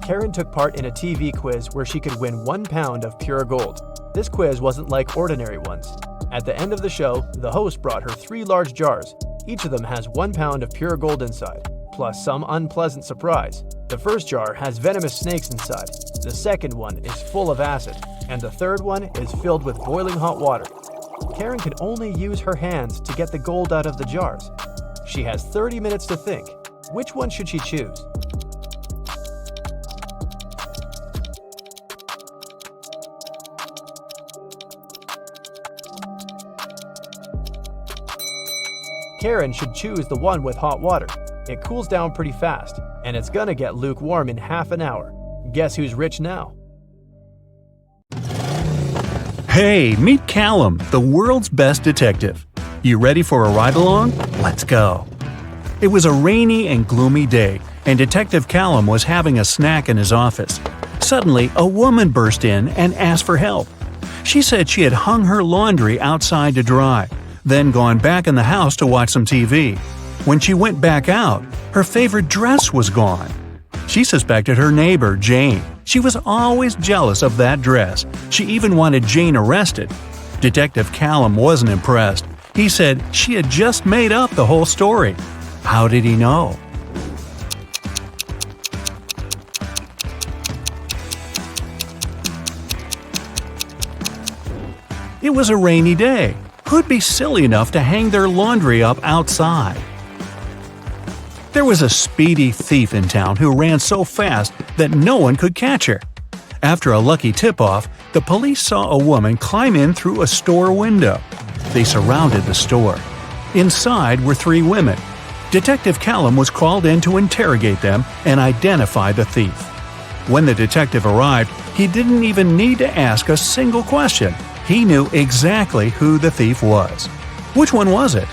Karen took part in a TV quiz where she could win 1 pound of pure gold. This quiz wasn't like ordinary ones. At the end of the show, the host brought her 3 large jars. Each of them has 1 pound of pure gold inside, plus some unpleasant surprise. The first jar has venomous snakes inside, the second one is full of acid, and the third one is filled with boiling hot water. Karen could only use her hands to get the gold out of the jars. She has 30 minutes to think. Which one should she choose? Karen should choose the one with hot water. It cools down pretty fast, and it's gonna get lukewarm in half an hour. Guess who's rich now? Hey, meet Callum, the world's best detective. You ready for a ride-along? Let's go. It was a rainy and gloomy day, and Detective Callum was having a snack in his office. Suddenly, a woman burst in and asked for help. She said she had hung her laundry outside to dry, then gone back in the house to watch some TV. When she went back out, her favorite dress was gone. She suspected her neighbor, Jane. She was always jealous of that dress. She even wanted Jane arrested. Detective Callum wasn't impressed. He said she had just made up the whole story. How did he know? It was a rainy day. Who'd be silly enough to hang their laundry up outside? There was a speedy thief in town who ran so fast that no one could catch her. After a lucky tip-off, the police saw a woman climb in through a store window. They surrounded the store. Inside were 3 women. Detective Callum was called in to interrogate them and identify the thief. When the detective arrived, he didn't even need to ask a single question. He knew exactly who the thief was. Which one was it?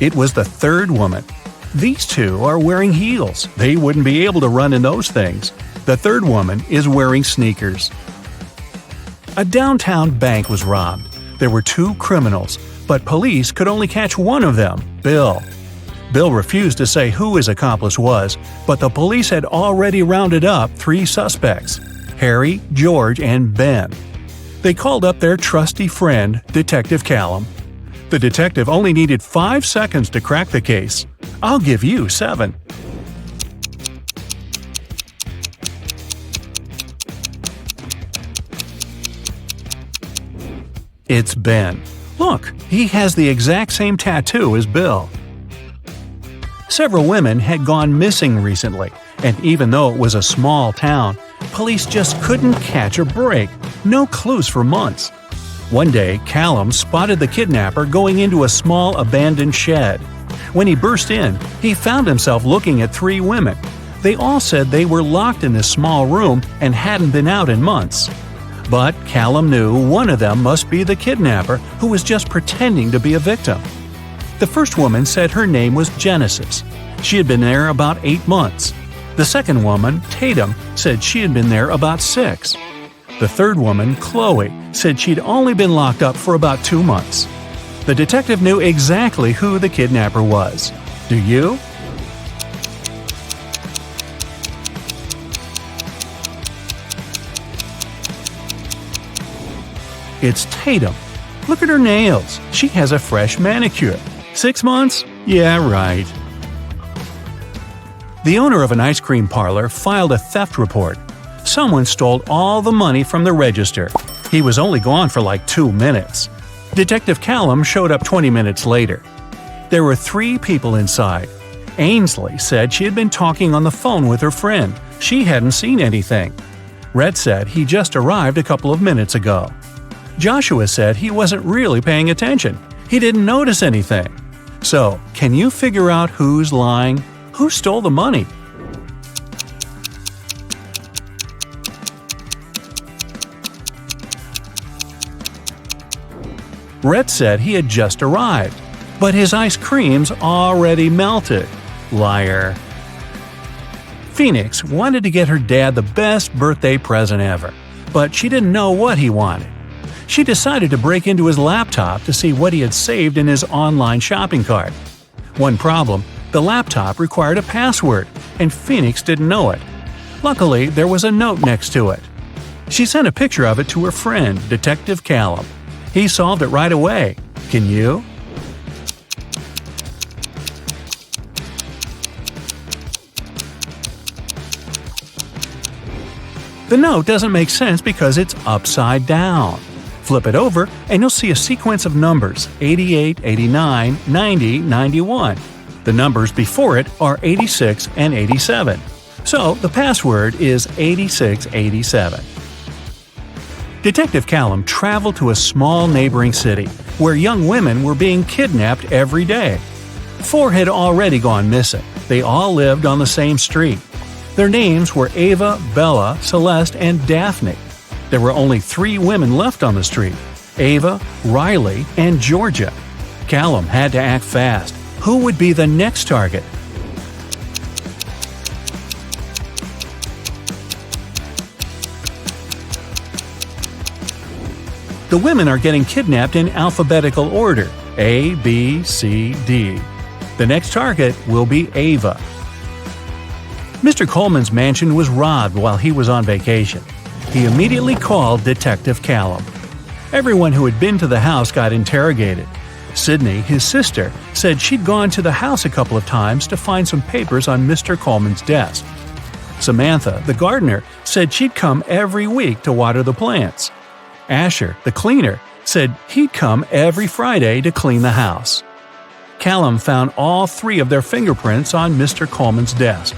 It was the 3rd woman. These 2 are wearing heels. They wouldn't be able to run in those things. The 3rd woman is wearing sneakers. A downtown bank was robbed. There were 2 criminals, but police could only catch one of them, Bill. Bill refused to say who his accomplice was, but the police had already rounded up 3 suspects: Harry, George, and Ben. They called up their trusty friend, Detective Callum. The detective only needed 5 seconds to crack the case. I'll give you 7. It's Ben. Look, he has the exact same tattoo as Bill. Several women had gone missing recently, and even though it was a small town, police just couldn't catch a break. No clues for months. One day, Callum spotted the kidnapper going into a small abandoned shed. When he burst in, he found himself looking at 3 women. They all said they were locked in this small room and hadn't been out in months. But Callum knew one of them must be the kidnapper who was just pretending to be a victim. The first woman said her name was Genesis. She had been there about 8 months. The second woman, Tatum, said she had been there about 6. The third woman, Chloe, said she'd only been locked up for about 2 months. The detective knew exactly who the kidnapper was. Do you? It's Tatum. Look at her nails. She has a fresh manicure. 6 months? Yeah, right. The owner of an ice cream parlor filed a theft report. Someone stole all the money from the register. He was only gone for like 2 minutes. Detective Callum showed up 20 minutes later. There were 3 people inside. Ainsley said she had been talking on the phone with her friend. She hadn't seen anything. Rhett said he just arrived a couple of minutes ago. Joshua said he wasn't really paying attention. He didn't notice anything. So, can you figure out who's lying? Who stole the money? Rhett said he had just arrived, but his ice cream's already melted. Liar. Phoenix wanted to get her dad the best birthday present ever, but she didn't know what he wanted. She decided to break into his laptop to see what he had saved in his online shopping cart. One problem, the laptop required a password, and Phoenix didn't know it. Luckily, there was a note next to it. She sent a picture of it to her friend, Detective Callum. He solved it right away. Can you? The note doesn't make sense because it's upside down. Flip it over and you'll see a sequence of numbers 88, 89, 90, 91. The numbers before it are 86 and 87. So the password is 8687. Detective Callum traveled to a small neighboring city where young women were being kidnapped every day. 4 had already gone missing. They all lived on the same street. Their names were Ava, Bella, Celeste, and Daphne. There were only 3 women left on the street: Ava, Riley, and Georgia. Callum had to act fast. Who would be the next target? The women are getting kidnapped in alphabetical order: A, B, C, D. The next target will be Ava. Mr. Coleman's mansion was robbed while he was on vacation. He immediately called Detective Callum. Everyone who had been to the house got interrogated. Sydney, his sister, said she'd gone to the house a couple of times to find some papers on Mr. Coleman's desk. Samantha, the gardener, said she'd come every week to water the plants. Asher, the cleaner, said he'd come every Friday to clean the house. Callum found all 3 of their fingerprints on Mr. Coleman's desk.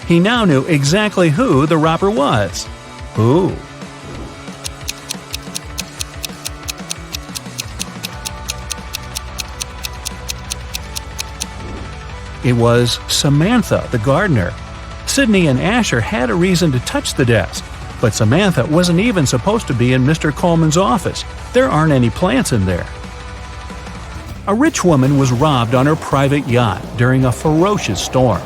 He now knew exactly who the robber was. Who? It was Samantha, the gardener. Sydney and Asher had a reason to touch the desk, but Samantha wasn't even supposed to be in Mr. Coleman's office. There aren't any plants in there. A rich woman was robbed on her private yacht during a ferocious storm.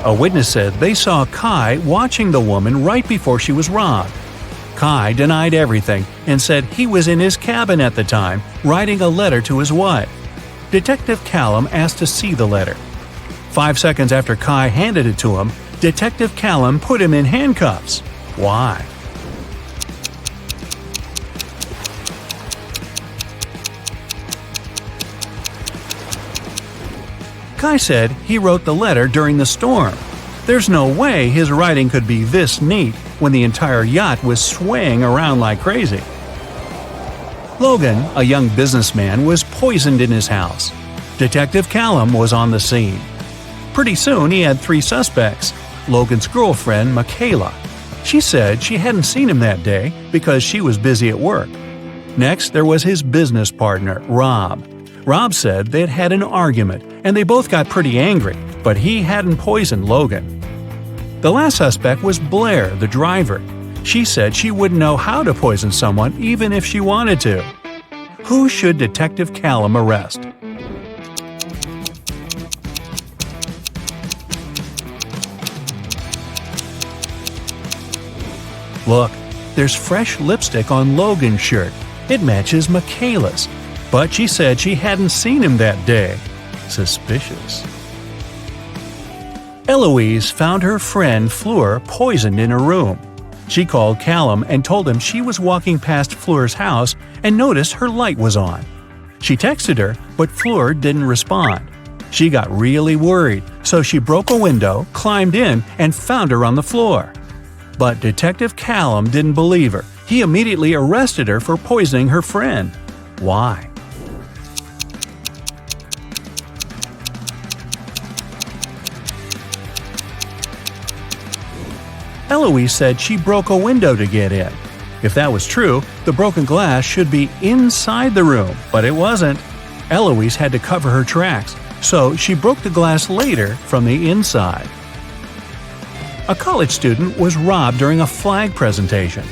A witness said they saw Kai watching the woman right before she was robbed. Kai denied everything and said he was in his cabin at the time, writing a letter to his wife. Detective Callum asked to see the letter. 5 seconds after Kai handed it to him, Detective Callum put him in handcuffs. Why? Kai said he wrote the letter during the storm. There's no way his writing could be this neat when the entire yacht was swaying around like crazy. Logan, a young businessman, was poisoned in his house. Detective Callum was on the scene. Pretty soon he had 3 suspects. Logan's girlfriend, Michaela. She said she hadn't seen him that day because she was busy at work. Next, there was his business partner, Rob. Rob said they'd had an argument and they both got pretty angry, but he hadn't poisoned Logan. The last suspect was Blair, the driver. She said she wouldn't know how to poison someone even if she wanted to. Who should Detective Callum arrest? Look, there's fresh lipstick on Logan's shirt. It matches Michaela's. But she said she hadn't seen him that day. Suspicious. Eloise found her friend Fleur poisoned in her room. She called Callum and told him she was walking past Fleur's house and noticed her light was on. She texted her, but Fleur didn't respond. She got really worried, so she broke a window, climbed in, and found her on the floor. But Detective Callum didn't believe her. He immediately arrested her for poisoning her friend. Why? Eloise said she broke a window to get in. If that was true, the broken glass should be inside the room, but it wasn't. Eloise had to cover her tracks, so she broke the glass later from the inside. A college student was robbed during a flag presentation.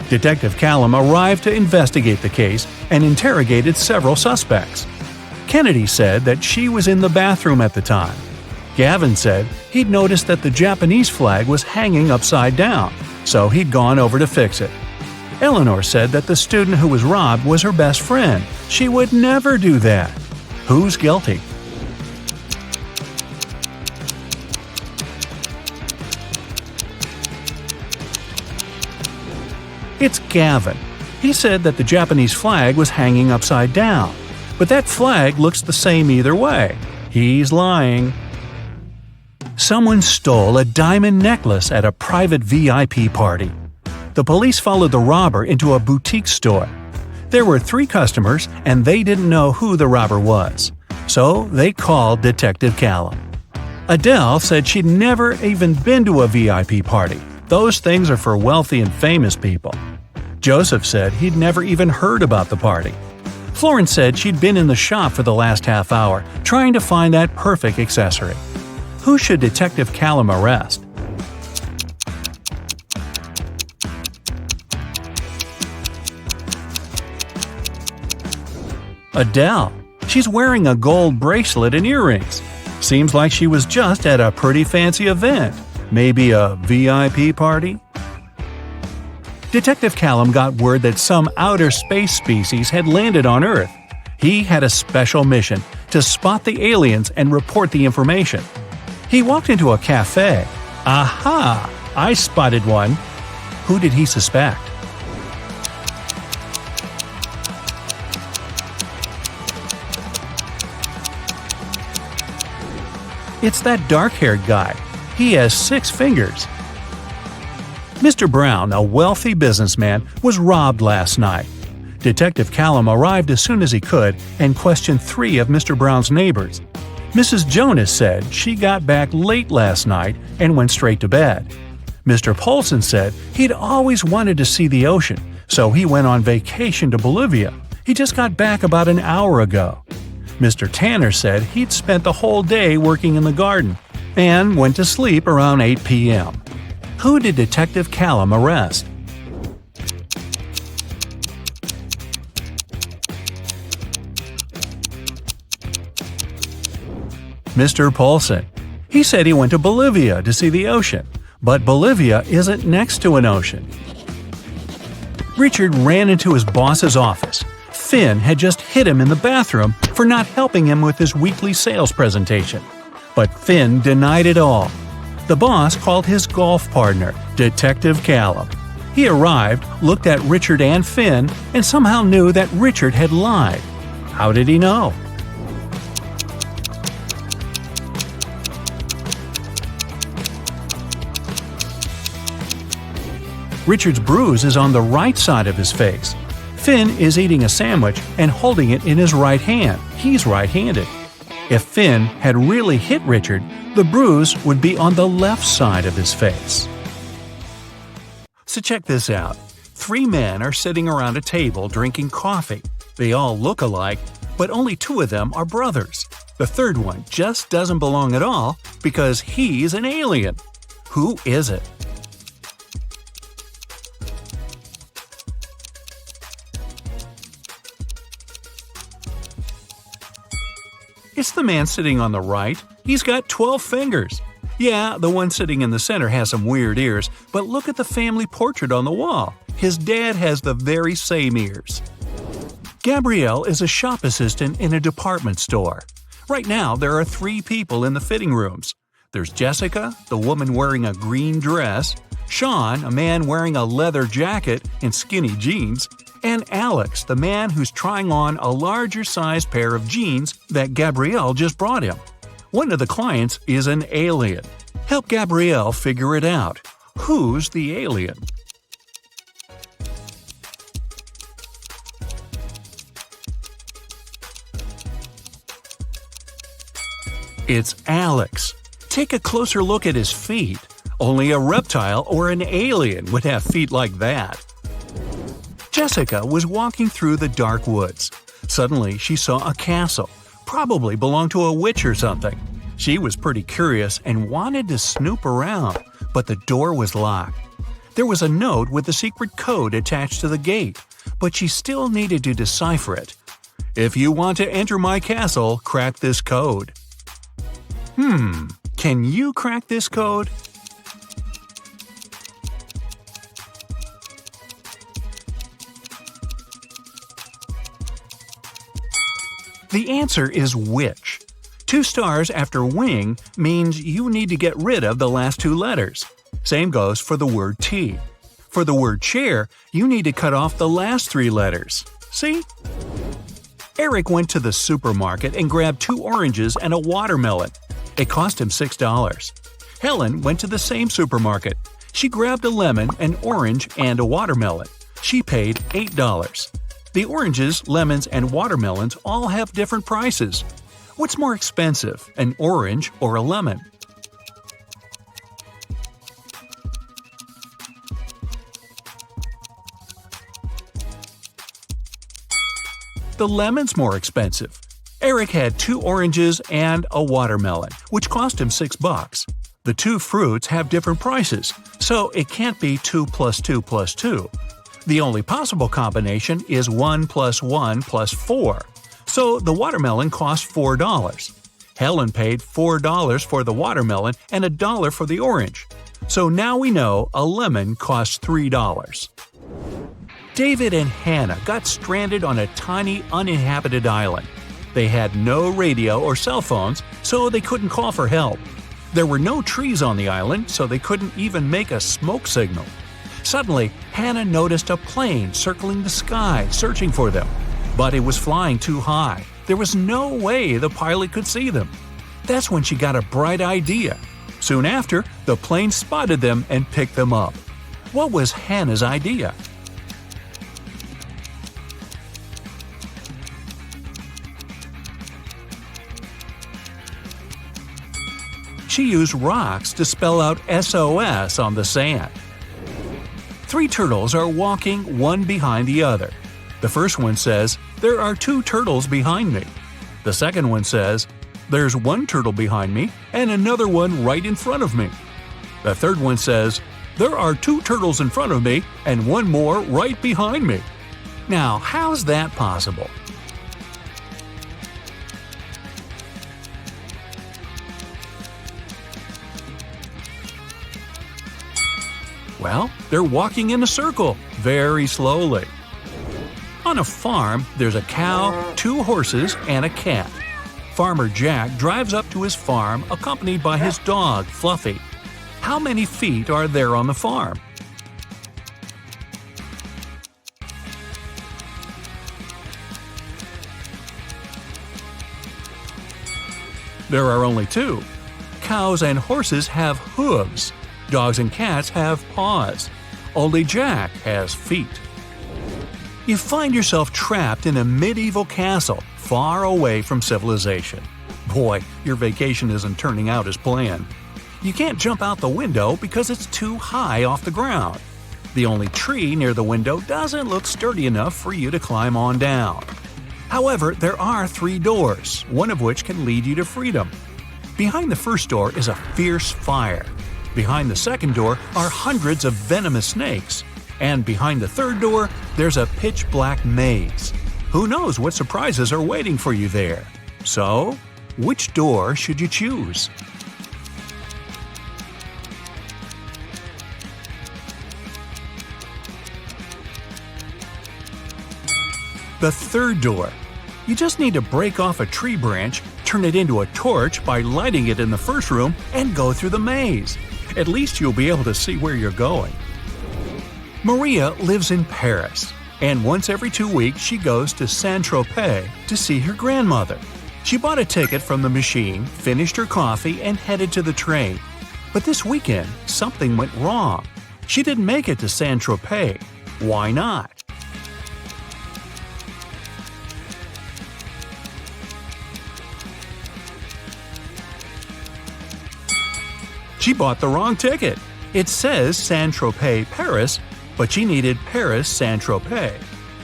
Detective Callum arrived to investigate the case and interrogated several suspects. Kennedy said that she was in the bathroom at the time. Gavin said he'd noticed that the Japanese flag was hanging upside down, so he'd gone over to fix it. Eleanor said that the student who was robbed was her best friend. She would never do that. Who's guilty? It's Gavin. He said that the Japanese flag was hanging upside down, but that flag looks the same either way. He's lying. Someone stole a diamond necklace at a private VIP party. The police followed the robber into a boutique store. There were 3 customers and they didn't know who the robber was, so they called Detective Callum. Adele said she'd never even been to a VIP party. Those things are for wealthy and famous people. Joseph said he'd never even heard about the party. Florence said she'd been in the shop for the last half hour, trying to find that perfect accessory. Who should Detective Callum arrest? Adele. She's wearing a gold bracelet and earrings. Seems like she was just at a pretty fancy event. Maybe a VIP party? Detective Callum got word that some outer space species had landed on Earth. He had a special mission to spot the aliens and report the information. He walked into a cafe. Aha! I spotted one. Who did he suspect? It's that dark-haired guy. He has 6 fingers. Mr. Brown, a wealthy businessman, was robbed last night. Detective Callum arrived as soon as he could and questioned 3 of Mr. Brown's neighbors. Mrs. Jonas said she got back late last night and went straight to bed. Mr. Polson said he'd always wanted to see the ocean, so he went on vacation to Bolivia. He just got back about an hour ago. Mr. Tanner said he'd spent the whole day working in the garden and went to sleep around 8 p.m. Who did Detective Callum arrest? Mr. Polson. He said he went to Bolivia to see the ocean, but Bolivia isn't next to an ocean. Richard ran into his boss's office. Finn had just hit him in the bathroom for not helping him with his weekly sales presentation. But Finn denied it all. The boss called his golf partner, Detective Callum. He arrived, looked at Richard and Finn, and somehow knew that Richard had lied. How did he know? Richard's bruise is on the right side of his face. Finn is eating a sandwich and holding it in his right hand. He's right-handed. If Finn had really hit Richard, the bruise would be on the left side of his face. So check this out. 3 men are sitting around a table drinking coffee. They all look alike, but only 2 of them are brothers. The third one just doesn't belong at all because he's an alien. Who is it? It's the man sitting on the right. He's got 12 fingers. Yeah, the one sitting in the center has some weird ears, but look at the family portrait on the wall. His dad has the very same ears. Gabrielle is a shop assistant in a department store. Right now, there are 3 people in the fitting rooms. There's Jessica, the woman wearing a green dress, Sean, a man wearing a leather jacket and skinny jeans, and Alex, the man who's trying on a larger-sized pair of jeans that Gabrielle just brought him. One of the clients is an alien. Help Gabrielle figure it out. Who's the alien? It's Alex. Take a closer look at his feet. Only a reptile or an alien would have feet like that. Jessica was walking through the dark woods. Suddenly, she saw a castle. Probably belonged to a witch or something. She was pretty curious and wanted to snoop around, but the door was locked. There was a note with a secret code attached to the gate, but she still needed to decipher it. If you want to enter my castle, crack this code. Can you crack this code? The answer is witch. 2 stars after wing means you need to get rid of the last 2 letters. Same goes for the word tea. For the word chair, you need to cut off the last 3 letters. See? Eric went to the supermarket and grabbed 2 oranges and a watermelon. It cost him $6. Helen went to the same supermarket. She grabbed a lemon, an orange, and a watermelon. She paid $8. The oranges, lemons, and watermelons all have different prices. What's more expensive, an orange or a lemon? The lemon's more expensive. Eric had 2 oranges and a watermelon, which cost him $6. The 2 fruits have different prices, so it can't be 2 plus 2 plus 2. The only possible combination is 1 plus 1 plus 4. So the watermelon cost $4. Helen paid $4 for the watermelon and $1 for the orange. So now we know a lemon costs $3. David and Hannah got stranded on a tiny uninhabited island. They had no radio or cell phones, so they couldn't call for help. There were no trees on the island, so they couldn't even make a smoke signal. Suddenly, Hannah noticed a plane circling the sky, searching for them. But it was flying too high. There was no way the pilot could see them. That's when she got a bright idea. Soon after, the plane spotted them and picked them up. What was Hannah's idea? She used rocks to spell out SOS on the sand. 3 turtles are walking one behind the other. The first one says, "There are 2 turtles behind me." The second one says, "There's 1 turtle behind me and another one right in front of me." The third one says, "There are 2 turtles in front of me and 1 more right behind me." Now, how's that possible? Well, they're walking in a circle, very slowly. On a farm, there's a cow, 2 horses, and a cat. Farmer Jack drives up to his farm accompanied by his dog, Fluffy. How many feet are there on the farm? There are only 2. Cows and horses have hooves. Dogs and cats have paws. Only Jack has feet. You find yourself trapped in a medieval castle, far away from civilization. Boy, your vacation isn't turning out as planned. You can't jump out the window because it's too high off the ground. The only tree near the window doesn't look sturdy enough for you to climb on down. However, there are 3 doors, one of which can lead you to freedom. Behind the first door is a fierce fire. Behind the second door are hundreds of venomous snakes. And behind the third door, there's a pitch-black maze. Who knows what surprises are waiting for you there? So, which door should you choose? The third door. You just need to break off a tree branch, turn it into a torch by lighting it in the first room, and go through the maze. At least you'll be able to see where you're going. Maria lives in Paris, and once every 2 weeks she goes to Saint-Tropez to see her grandmother. She bought a ticket from the machine, finished her coffee, and headed to the train. But this weekend, something went wrong. She didn't make it to Saint-Tropez. Why not? She bought the wrong ticket. It says Saint-Tropez, Paris, but she needed Paris, Saint-Tropez.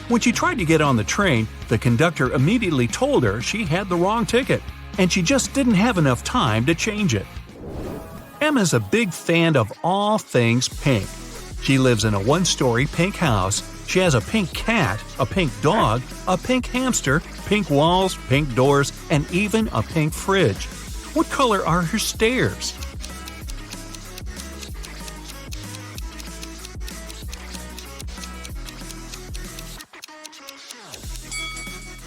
When she tried to get on the train, the conductor immediately told her she had the wrong ticket, and she just didn't have enough time to change it. Emma's a big fan of all things pink. She lives in a 1-story pink house. She has a pink cat, a pink dog, a pink hamster, pink walls, pink doors, and even a pink fridge. What color are her stairs?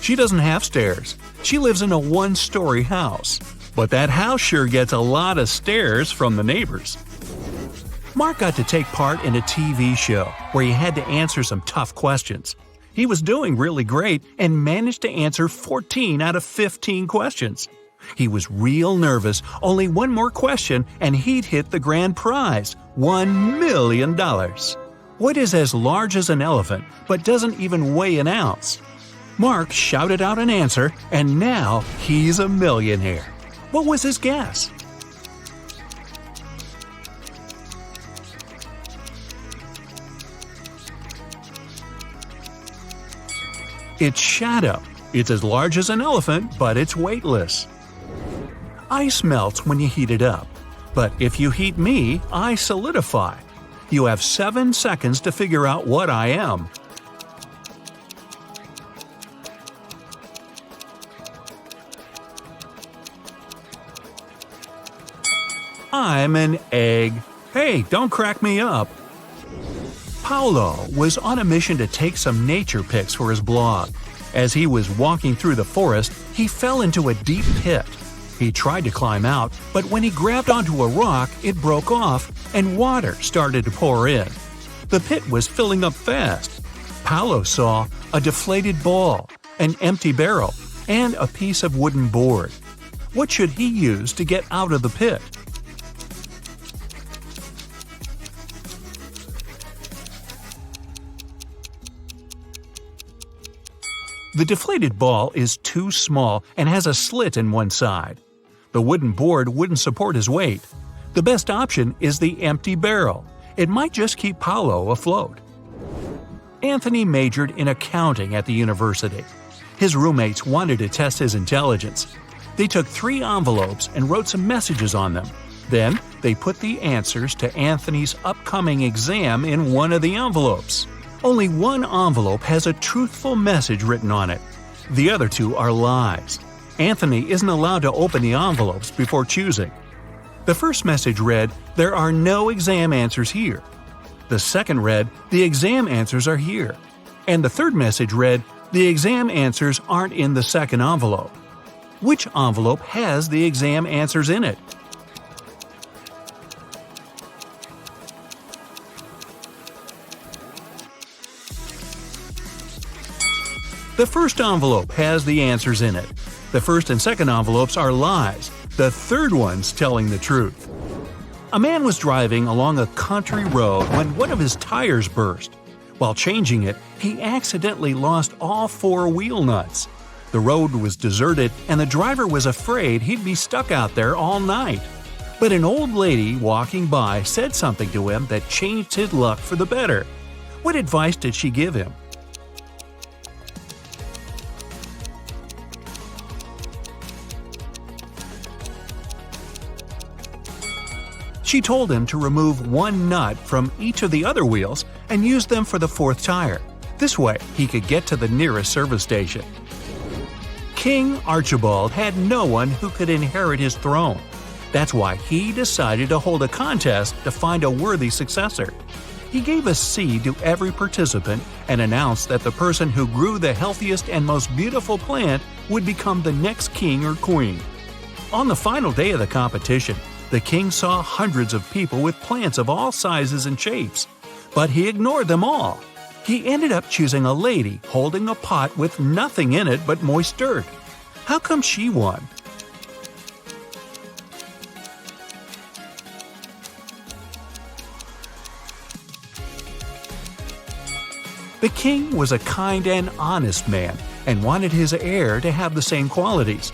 She doesn't have stairs. She lives in a 1-story house. But that house sure gets a lot of stares from the neighbors. Mark got to take part in a TV show where he had to answer some tough questions. He was doing really great and managed to answer 14 out of 15 questions. He was real nervous. Only one more question and he'd hit the grand prize, $1 million. What is as large as an elephant but doesn't even weigh an ounce? Mark shouted out an answer, and now he's a millionaire. What was his guess? It's shadow. It's as large as an elephant, but it's weightless. Ice melts when you heat it up. But if you heat me, I solidify. You have 7 seconds to figure out what I am. I'm an egg. Hey, don't crack me up. Paulo was on a mission to take some nature pics for his blog. As he was walking through the forest, he fell into a deep pit. He tried to climb out, but when he grabbed onto a rock, it broke off and water started to pour in. The pit was filling up fast. Paulo saw a deflated ball, an empty barrel, and a piece of wooden board. What should he use to get out of the pit? The deflated ball is too small and has a slit in one side. The wooden board wouldn't support his weight. The best option is the empty barrel. It might just keep Paolo afloat. Anthony majored in accounting at the university. His roommates wanted to test his intelligence. They took 3 envelopes and wrote some messages on them. Then, they put the answers to Anthony's upcoming exam in one of the envelopes. Only one envelope has a truthful message written on it. The other 2 are lies. Anthony isn't allowed to open the envelopes before choosing. The first message read, "There are no exam answers here." The second read, "The exam answers are here." And the third message read, "The exam answers aren't in the second envelope." Which envelope has the exam answers in it? The first envelope has the answers in it. The first and second envelopes are lies. The third one's telling the truth. A man was driving along a country road when one of his tires burst. While changing it, he accidentally lost all 4 wheel nuts. The road was deserted and the driver was afraid he'd be stuck out there all night. But an old lady walking by said something to him that changed his luck for the better. What advice did she give him? She told him to remove 1 nut from each of the other wheels and use them for the 4th tire. This way, he could get to the nearest service station. King Archibald had no one who could inherit his throne. That's why he decided to hold a contest to find a worthy successor. He gave a seed to every participant and announced that the person who grew the healthiest and most beautiful plant would become the next king or queen. On the final day of the competition, the king saw hundreds of people with plants of all sizes and shapes, but he ignored them all. He ended up choosing a lady holding a pot with nothing in it but moist dirt. How come she won? The king was a kind and honest man and wanted his heir to have the same qualities.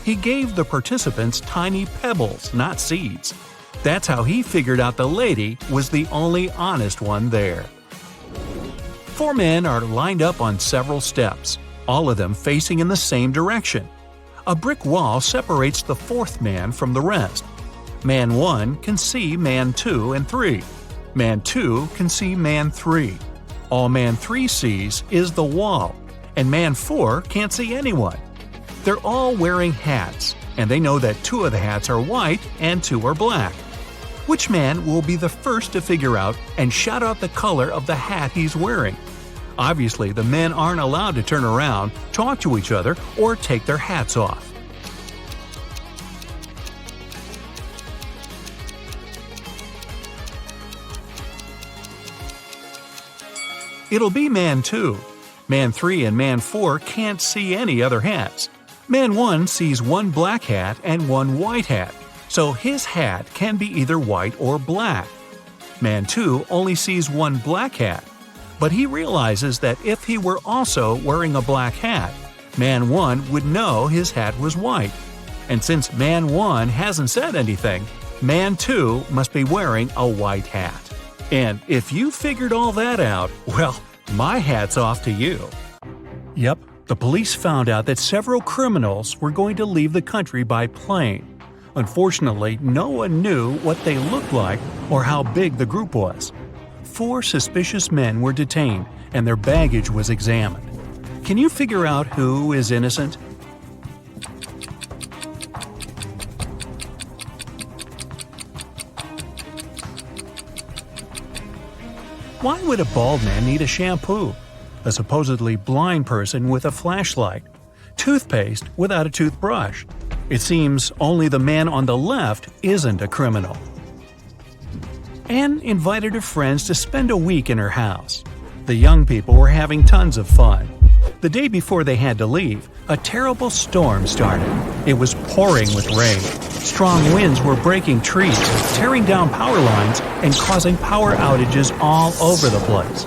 He gave the participants tiny pebbles, not seeds. That's how he figured out the lady was the only honest one there. 4 men are lined up on several steps, all of them facing in the same direction. A brick wall separates the 4th man from the rest. Man 1 can see man 2 and 3. Man 2 can see man 3. All man 3 sees is the wall, and man 4 can't see anyone. They're all wearing hats, and they know that 2 of the hats are white and 2 are black. Which man will be the first to figure out and shout out the color of the hat he's wearing? Obviously, the men aren't allowed to turn around, talk to each other, or take their hats off. It'll be man 2. Man 3 and man 4 can't see any other hats. Man 1 sees 1 black hat and 1 white hat, so his hat can be either white or black. Man 2 only sees 1 black hat, but he realizes that if he were also wearing a black hat, Man 1 would know his hat was white. And since Man 1 hasn't said anything, Man 2 must be wearing a white hat. And if you figured all that out, well, my hat's off to you. Yep. The police found out that several criminals were going to leave the country by plane. Unfortunately, no one knew what they looked like or how big the group was. 4 suspicious men were detained and their baggage was examined. Can you figure out who is innocent? Why would a bald man need a shampoo? A supposedly blind person with a flashlight, toothpaste without a toothbrush. It seems only the man on the left isn't a criminal. Anne invited her friends to spend a week in her house. The young people were having tons of fun. The day before they had to leave, a terrible storm started. It was pouring with rain. Strong winds were breaking trees, tearing down power lines, and causing power outages all over the place.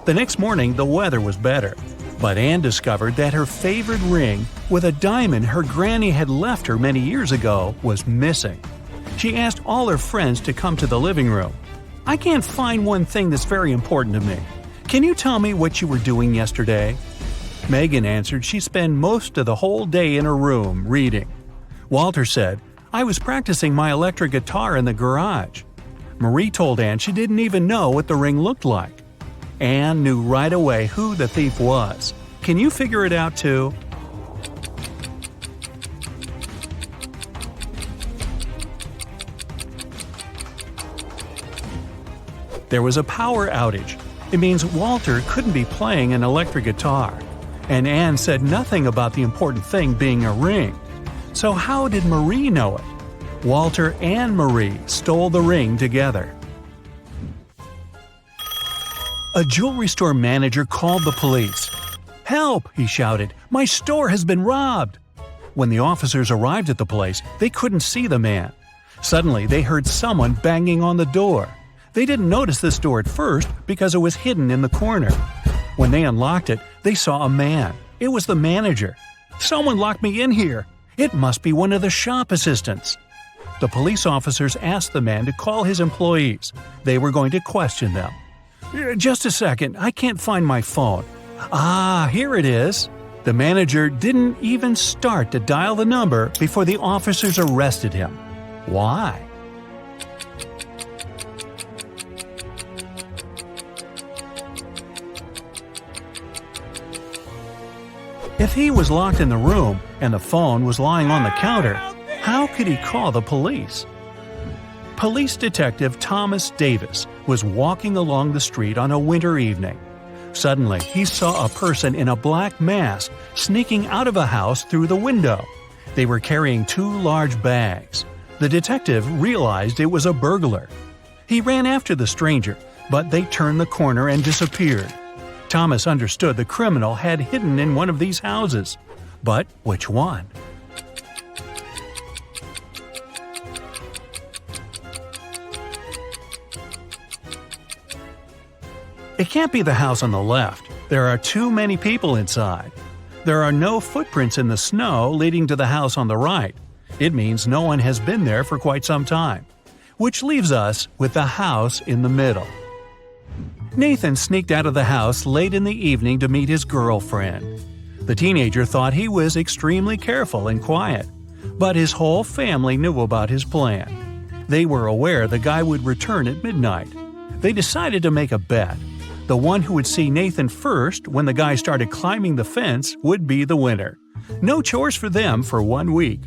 The next morning, the weather was better, but Anne discovered that her favorite ring, with a diamond her granny had left her many years ago, was missing. She asked all her friends to come to the living room. "I can't find one thing that's very important to me. Can you tell me what you were doing yesterday?" Megan answered she spent most of the whole day in her room reading. Walter said, "I was practicing my electric guitar in the garage." Marie told Anne she didn't even know what the ring looked like. Anne knew right away who the thief was. Can you figure it out too? There was a power outage. It means Walter couldn't be playing an electric guitar. And Anne said nothing about the important thing being a ring. So how did Marie know it? Walter and Marie stole the ring together. A jewelry store manager called the police. "Help!" he shouted. "My store has been robbed!" When the officers arrived at the place, they couldn't see the man. Suddenly, they heard someone banging on the door. They didn't notice this door at first because it was hidden in the corner. When they unlocked it, they saw a man. It was the manager. "Someone locked me in here. It must be one of the shop assistants." The police officers asked the man to call his employees. They were going to question them. "Just a second, I can't find my phone." "Ah, here it is." The manager didn't even start to dial the number before the officers arrested him. Why? If he was locked in the room and the phone was lying on the counter, how could he call the police? Police Detective Thomas Davis was walking along the street on a winter evening. Suddenly, he saw a person in a black mask sneaking out of a house through the window. They were carrying 2 large bags. The detective realized it was a burglar. He ran after the stranger, but they turned the corner and disappeared. Thomas understood the criminal had hidden in one of these houses. But which one? It can't be the house on the left. There are too many people inside. There are no footprints in the snow leading to the house on the right. It means no one has been there for quite some time. Which leaves us with the house in the middle. Nathan sneaked out of the house late in the evening to meet his girlfriend. The teenager thought he was extremely careful and quiet, but his whole family knew about his plan. They were aware the guy would return at midnight. They decided to make a bet. The one who would see Nathan first when the guy started climbing the fence would be the winner. No chores for them for 1 week.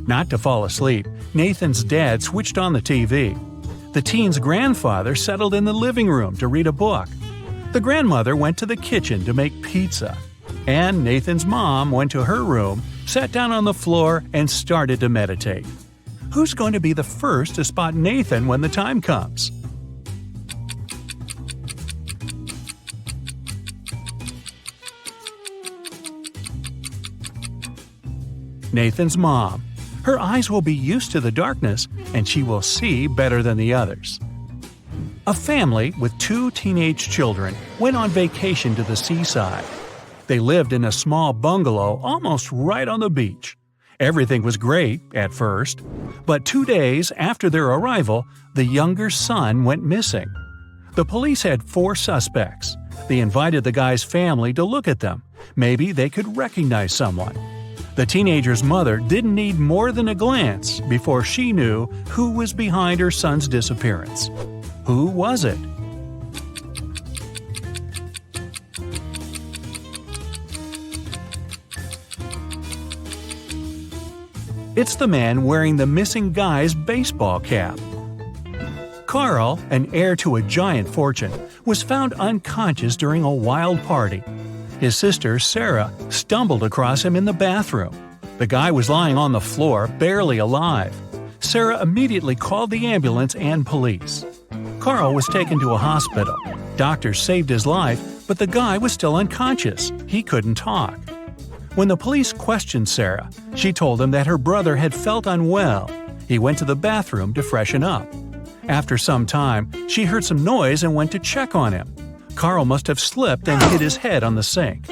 Not to fall asleep, Nathan's dad switched on the TV. The teen's grandfather settled in the living room to read a book. The grandmother went to the kitchen to make pizza. And Nathan's mom went to her room, sat down on the floor, and started to meditate. Who's going to be the first to spot Nathan when the time comes? Nathan's mom. Her eyes will be used to the darkness, and she will see better than the others. A family with 2 teenage children went on vacation to the seaside. They lived in a small bungalow almost right on the beach. Everything was great at first, but 2 days after their arrival, the younger son went missing. The police had 4 suspects. They invited the guy's family to look at them. Maybe they could recognize someone. The teenager's mother didn't need more than a glance before she knew who was behind her son's disappearance. Who was it? It's the man wearing the missing guy's baseball cap. Carl, an heir to a giant fortune, was found unconscious during a wild party. His sister, Sarah, stumbled across him in the bathroom. The guy was lying on the floor, barely alive. Sarah immediately called the ambulance and police. Carl was taken to a hospital. Doctors saved his life, but the guy was still unconscious. He couldn't talk. When the police questioned Sarah, she told them that her brother had felt unwell. He went to the bathroom to freshen up. After some time, she heard some noise and went to check on him. Carl must have slipped and hit his head on the sink.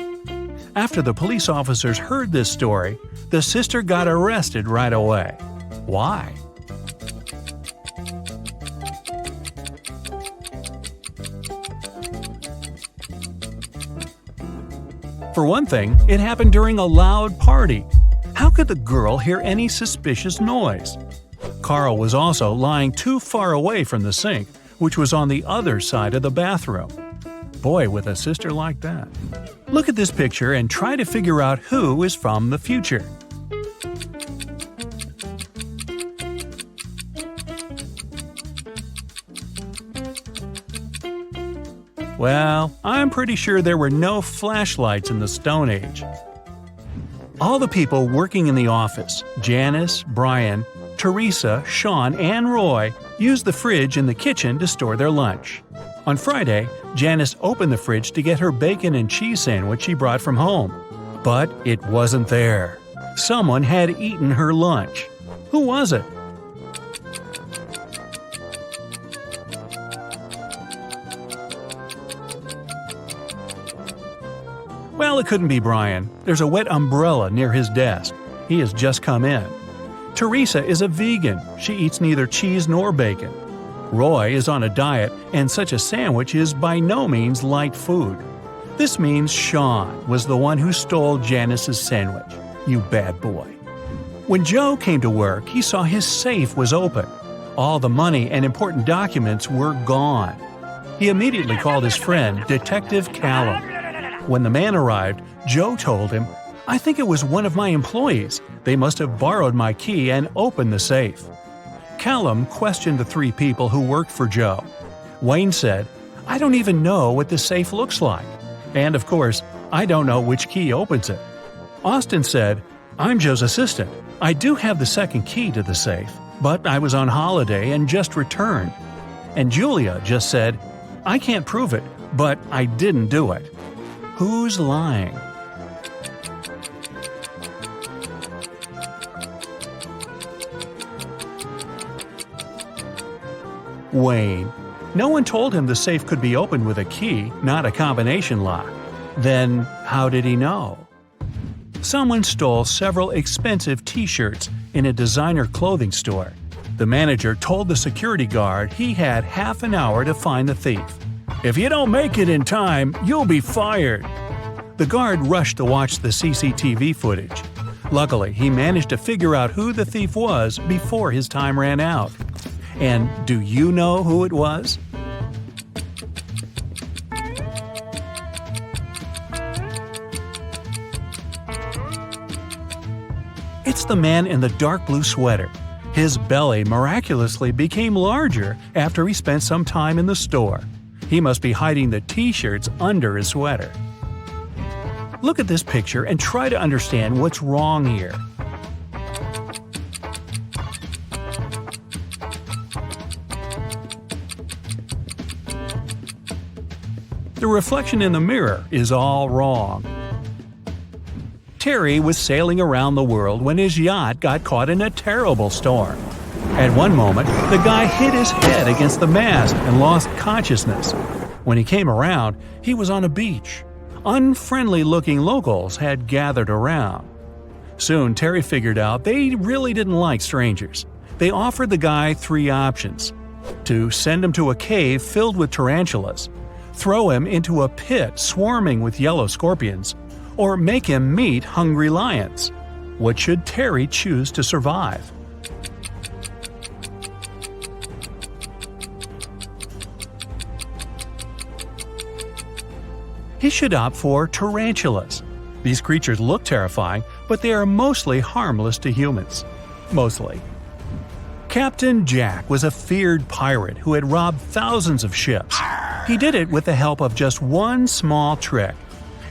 After the police officers heard this story, the sister got arrested right away. Why? For one thing, it happened during a loud party. How could the girl hear any suspicious noise? Carl was also lying too far away from the sink, which was on the other side of the bathroom. Boy, with a sister like that. Look at this picture and try to figure out who is from the future. Well, I'm pretty sure there were no flashlights in the Stone Age. All the people working in the office, Janice, Brian, Teresa, Sean, and Roy, used the fridge in the kitchen to store their lunch. On Friday, Janice opened the fridge to get her bacon and cheese sandwich she brought from home. But it wasn't there. Someone had eaten her lunch. Who was it? Well, it couldn't be Brian. There's a wet umbrella near his desk. He has just come in. Teresa is a vegan. She eats neither cheese nor bacon. Roy is on a diet, and such a sandwich is by no means light food. This means Sean was the one who stole Janice's sandwich. You bad boy. When Joe came to work, he saw his safe was open. All the money and important documents were gone. He immediately called his friend, Detective Callum. When the man arrived, Joe told him, "I think it was one of my employees. They must have borrowed my key and opened the safe." Callum questioned the three people who worked for Joe. Wayne said, "I don't even know what the safe looks like. And of course, I don't know which key opens it." Austin said, "I'm Joe's assistant. I do have the second key to the safe, but I was on holiday and just returned." And Julia just said, "I can't prove it, but I didn't do it." Who's lying? Wayne. No one told him the safe could be opened with a key, not a combination lock. Then, how did he know? Someone stole several expensive t-shirts in a designer clothing store. The manager told the security guard he had half an hour to find the thief. "If you don't make it in time, you'll be fired." The guard rushed to watch the CCTV footage. Luckily, he managed to figure out who the thief was before his time ran out. And do you know who it was? It's the man in the dark blue sweater. His belly miraculously became larger after he spent some time in the store. He must be hiding the t-shirts under his sweater. Look at this picture and try to understand what's wrong here. The reflection in the mirror is all wrong. Terry was sailing around the world when his yacht got caught in a terrible storm. At one moment, the guy hit his head against the mast and lost consciousness. When he came around, he was on a beach. Unfriendly-looking locals had gathered around. Soon, Terry figured out they really didn't like strangers. They offered the guy three options: to send him to a cave filled with tarantulas, throw him into a pit swarming with yellow scorpions, or make him meet hungry lions. What should Terry choose to survive? He should opt for tarantulas. These creatures look terrifying, but they are mostly harmless to humans. Mostly. Captain Jack was a feared pirate who had robbed thousands of ships. He did it with the help of just one small trick.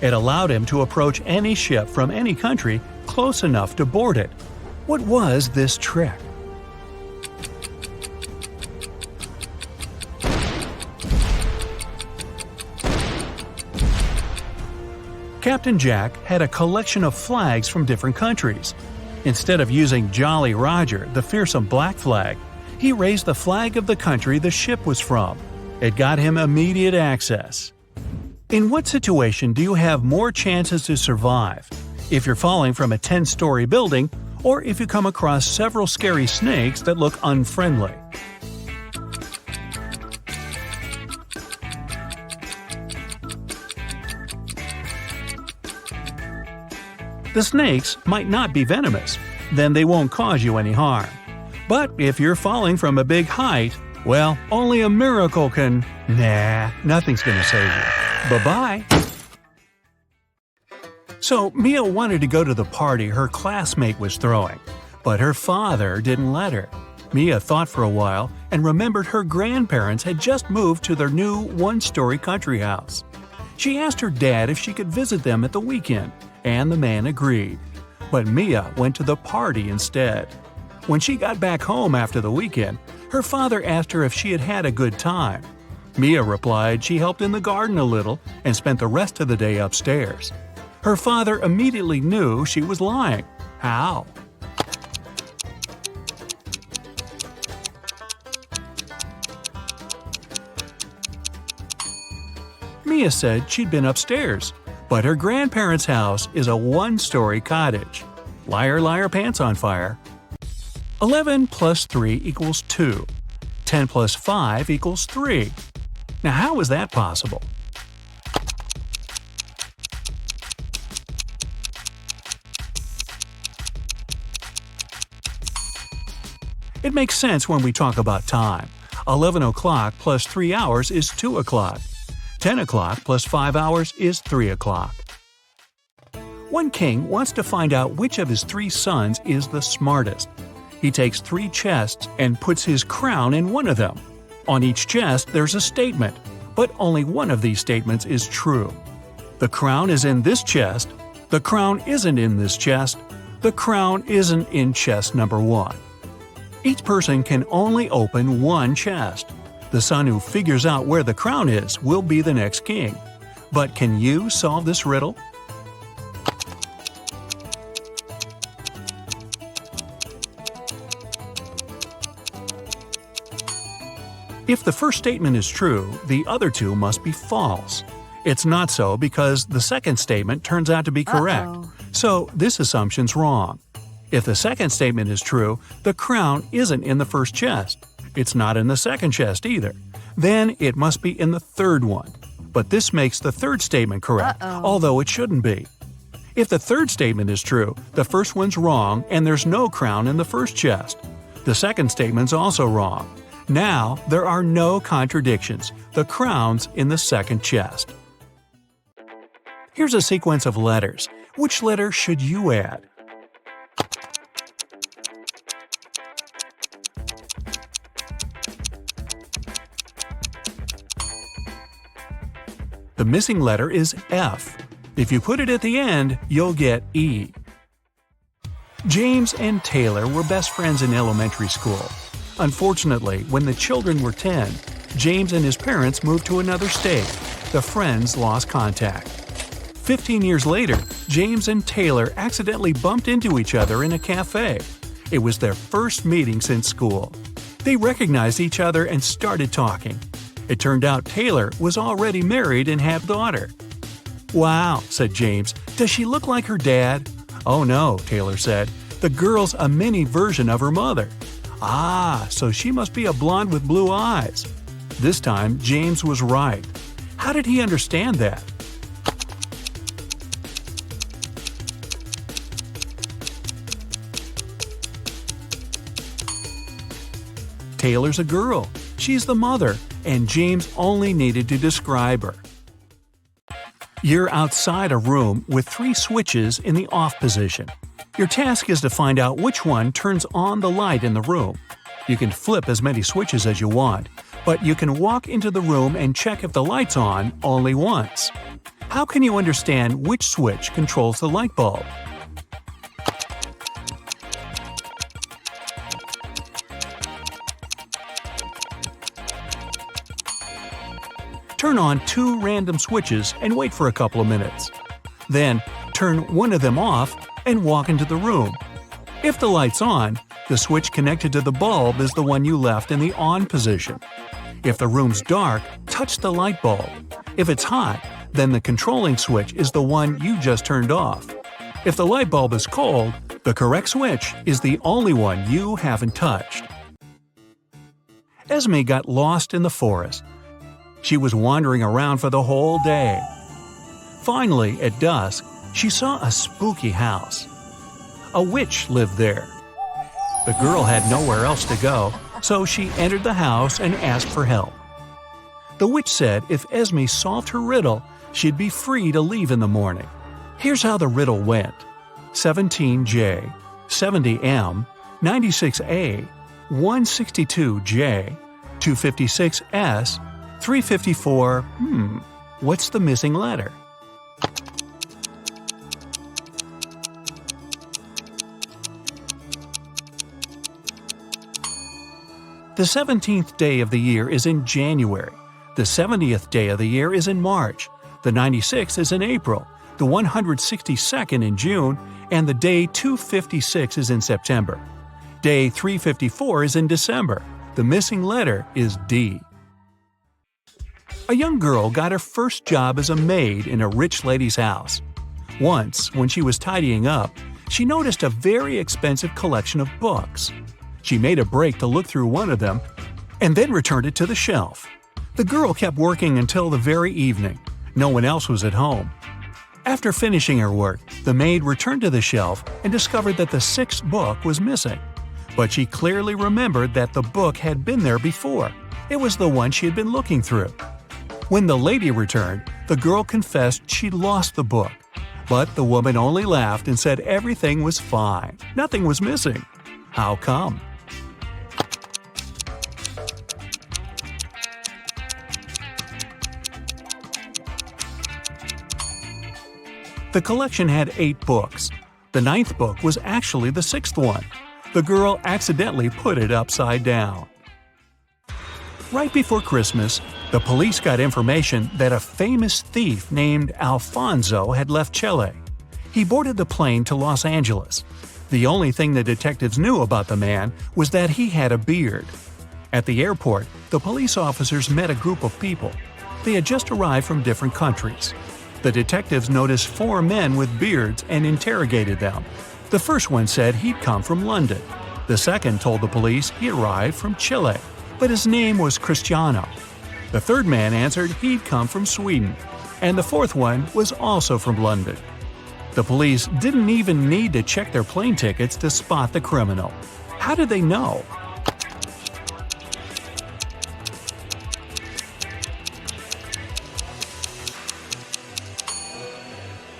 It allowed him to approach any ship from any country close enough to board it. What was this trick? Captain Jack had a collection of flags from different countries. Instead of using Jolly Roger, the fearsome black flag, he raised the flag of the country the ship was from. It got him immediate access. In what situation do you have more chances to survive? If you're falling from a 10-story building, or if you come across several scary snakes that look unfriendly. The snakes might not be venomous, then they won't cause you any harm. But if you're falling from a big height, well, only a miracle can… Nah, nothing's gonna save you. Bye-bye! So, Mia wanted to go to the party her classmate was throwing, but her father didn't let her. Mia thought for a while and remembered her grandparents had just moved to their new one-story country house. She asked her dad if she could visit them at the weekend, and the man agreed. But Mia went to the party instead. When she got back home after the weekend, her father asked her if she had had a good time. Mia replied she helped in the garden a little and spent the rest of the day upstairs. Her father immediately knew she was lying. How? Mia said she'd been upstairs, but her grandparents' house is a one-story cottage. Liar, liar, pants on fire. 11 plus 3 equals 2. 10 plus 5 equals 3. Now how is that possible? It makes sense when we talk about time. 11 o'clock plus 3 hours is 2 o'clock. 10 o'clock plus 5 hours is 3 o'clock. One king wants to find out which of his 3 sons is the smartest. He takes 3 chests and puts his crown in one of them. On each chest there's a statement, but only one of these statements is true. The crown is in this chest. The crown isn't in this chest. The crown isn't in chest number 1. Each person can only open one chest. The son who figures out where the crown is will be the next king. But can you solve this riddle? If the first statement is true, the other 2 must be false. It's not so because the second statement turns out to be correct. So this assumption's wrong. If the second statement is true, the crown isn't in the first chest. It's not in the second chest either. Then it must be in the third one. But this makes the third statement correct, although it shouldn't be. If the third statement is true, the first one's wrong and there's no crown in the first chest. The second statement's also wrong. Now there are no contradictions. The crown's in the second chest. Here's a sequence of letters. Which letter should you add? The missing letter is F. If you put it at the end, you'll get E. James and Taylor were best friends in elementary school. Unfortunately, when the children were 10, James and his parents moved to another state. The friends lost contact. 15 years later, James and Taylor accidentally bumped into each other in a cafe. It was their first meeting since school. They recognized each other and started talking. It turned out Taylor was already married and had a daughter. "Wow," said James, "does she look like her dad?" "Oh no," Taylor said, "the girl's a mini version of her mother." "Ah, so she must be a blonde with blue eyes." This time, James was right. How did he understand that? Taylor's a girl. She's the mother, and James only needed to describe her. You're outside a room with 3 switches in the off position. Your task is to find out which one turns on the light in the room. You can flip as many switches as you want, but you can walk into the room and check if the light's on only once. How can you understand which switch controls the light bulb? Turn on 2 random switches and wait for a couple of minutes. Then, turn one of them off and walk into the room. If the light's on, the switch connected to the bulb is the one you left in the on position. If the room's dark, touch the light bulb. If it's hot, then the controlling switch is the one you just turned off. If the light bulb is cold, the correct switch is the only one you haven't touched. Esme got lost in the forest. She was wandering around for the whole day. Finally, at dusk, she saw a spooky house. A witch lived there. The girl had nowhere else to go, so she entered the house and asked for help. The witch said if Esme solved her riddle, she'd be free to leave in the morning. Here's how the riddle went. 17J, 70M, 96A, 162J, 256S, 354, what's the missing letter? The 17th day of the year is in January. The 70th day of the year is in March. The 96th is in April. The 162nd in June. And the day 256 is in September. Day 354 is in December. The missing letter is D. A young girl got her first job as a maid in a rich lady's house. Once, when she was tidying up, she noticed a very expensive collection of books. She made a break to look through one of them and then returned it to the shelf. The girl kept working until the very evening. No one else was at home. After finishing her work, the maid returned to the shelf and discovered that the sixth book was missing. But she clearly remembered that the book had been there before. It was the one she had been looking through. When the lady returned, the girl confessed she'd lost the book. But the woman only laughed and said everything was fine. Nothing was missing. How come? The collection had 8 books. The 9th book was actually the 6th one. The girl accidentally put it upside down. Right before Christmas, the police got information that a famous thief named Alfonso had left Chile. He boarded the plane to Los Angeles. The only thing the detectives knew about the man was that he had a beard. At the airport, the police officers met a group of people. They had just arrived from different countries. The detectives noticed 4 men with beards and interrogated them. The first one said he'd come from London. The second told the police he arrived from Chile, but his name was Cristiano. The third man answered he'd come from Sweden, and the fourth one was also from London. The police didn't even need to check their plane tickets to spot the criminal. How did they know?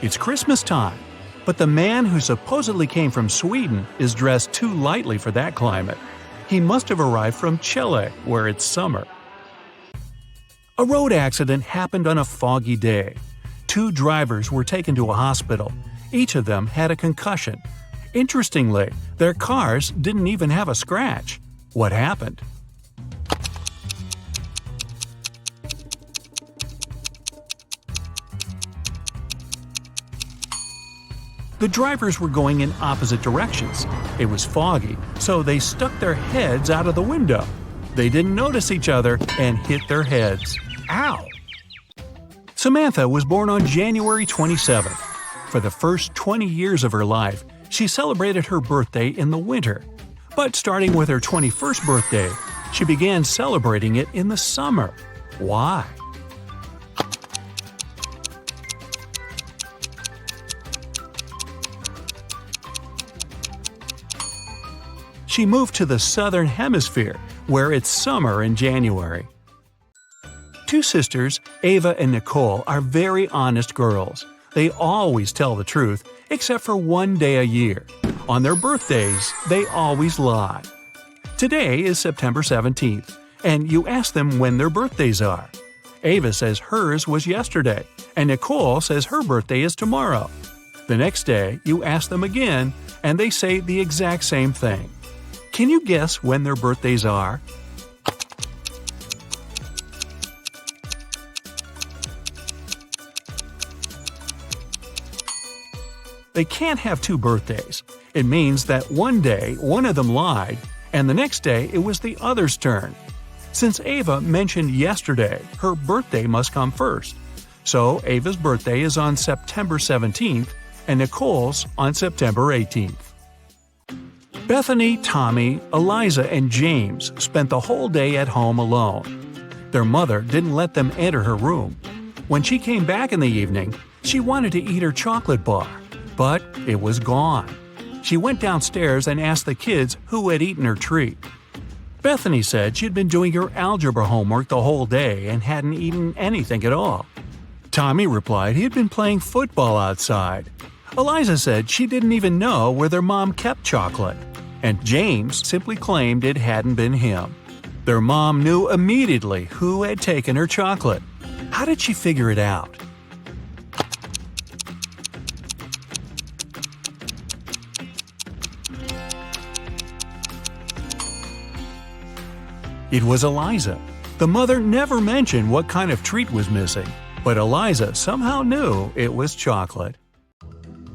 It's Christmas time, but the man who supposedly came from Sweden is dressed too lightly for that climate. He must have arrived from Chile, where it's summer. A road accident happened on a foggy day. 2 drivers were taken to a hospital. Each of them had a concussion. Interestingly, their cars didn't even have a scratch. What happened? The drivers were going in opposite directions. It was foggy, so they stuck their heads out of the window. They didn't notice each other and hit their heads. Ow! Samantha was born on January 27th. For the first 20 years of her life, she celebrated her birthday in the winter. But starting with her 21st birthday, she began celebrating it in the summer. Why? She moved to the southern hemisphere, where it's summer in January. 2 sisters, Ava and Nicole, are very honest girls. They always tell the truth, except for one day a year. On their birthdays, they always lie. Today is September 17th, and you ask them when their birthdays are. Ava says hers was yesterday, and Nicole says her birthday is tomorrow. The next day, you ask them again, and they say the exact same thing. Can you guess when their birthdays are? They can't have two birthdays. It means that one day one of them lied, and the next day it was the other's turn. Since Ava mentioned yesterday, her birthday must come first. So Ava's birthday is on September 17th, and Nicole's on September 18th. Bethany, Tommy, Eliza, and James spent the whole day at home alone. Their mother didn't let them enter her room. When she came back in the evening, she wanted to eat her chocolate bar, but it was gone. She went downstairs and asked the kids who had eaten her treat. Bethany said she'd been doing her algebra homework the whole day and hadn't eaten anything at all. Tommy replied he had been playing football outside. Eliza said she didn't even know where their mom kept chocolate. And James simply claimed it hadn't been him. Their mom knew immediately who had taken her chocolate. How did she figure it out? It was Eliza. The mother never mentioned what kind of treat was missing, but Eliza somehow knew it was chocolate.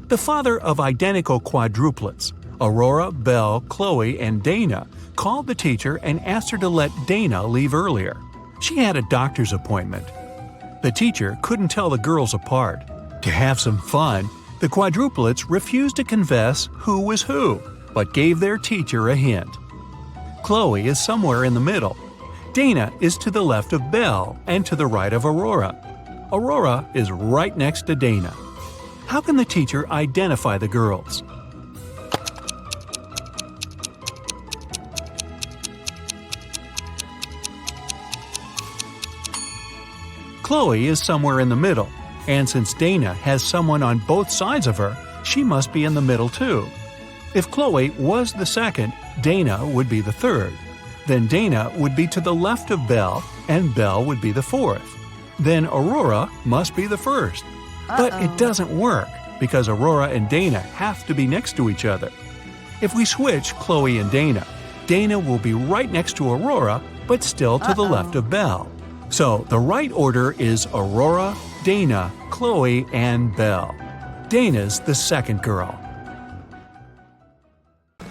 The father of identical quadruplets, Aurora, Belle, Chloe, and Dana, called the teacher and asked her to let Dana leave earlier. She had a doctor's appointment. The teacher couldn't tell the girls apart. To have some fun, the quadruplets refused to confess who was who, but gave their teacher a hint. Chloe is somewhere in the middle. Dana is to the left of Belle and to the right of Aurora. Aurora is right next to Dana. How can the teacher identify the girls? Chloe is somewhere in the middle, and since Dana has someone on both sides of her, she must be in the middle too. If Chloe was the second, Dana would be the third. Then Dana would be to the left of Belle, and Belle would be the fourth. Then Aurora must be the first. But it doesn't work, because Aurora and Dana have to be next to each other. If we switch Chloe and Dana, Dana will be right next to Aurora, but still to the left of Belle. So the right order is Aurora, Dana, Chloe, and Belle. Dana's the second girl.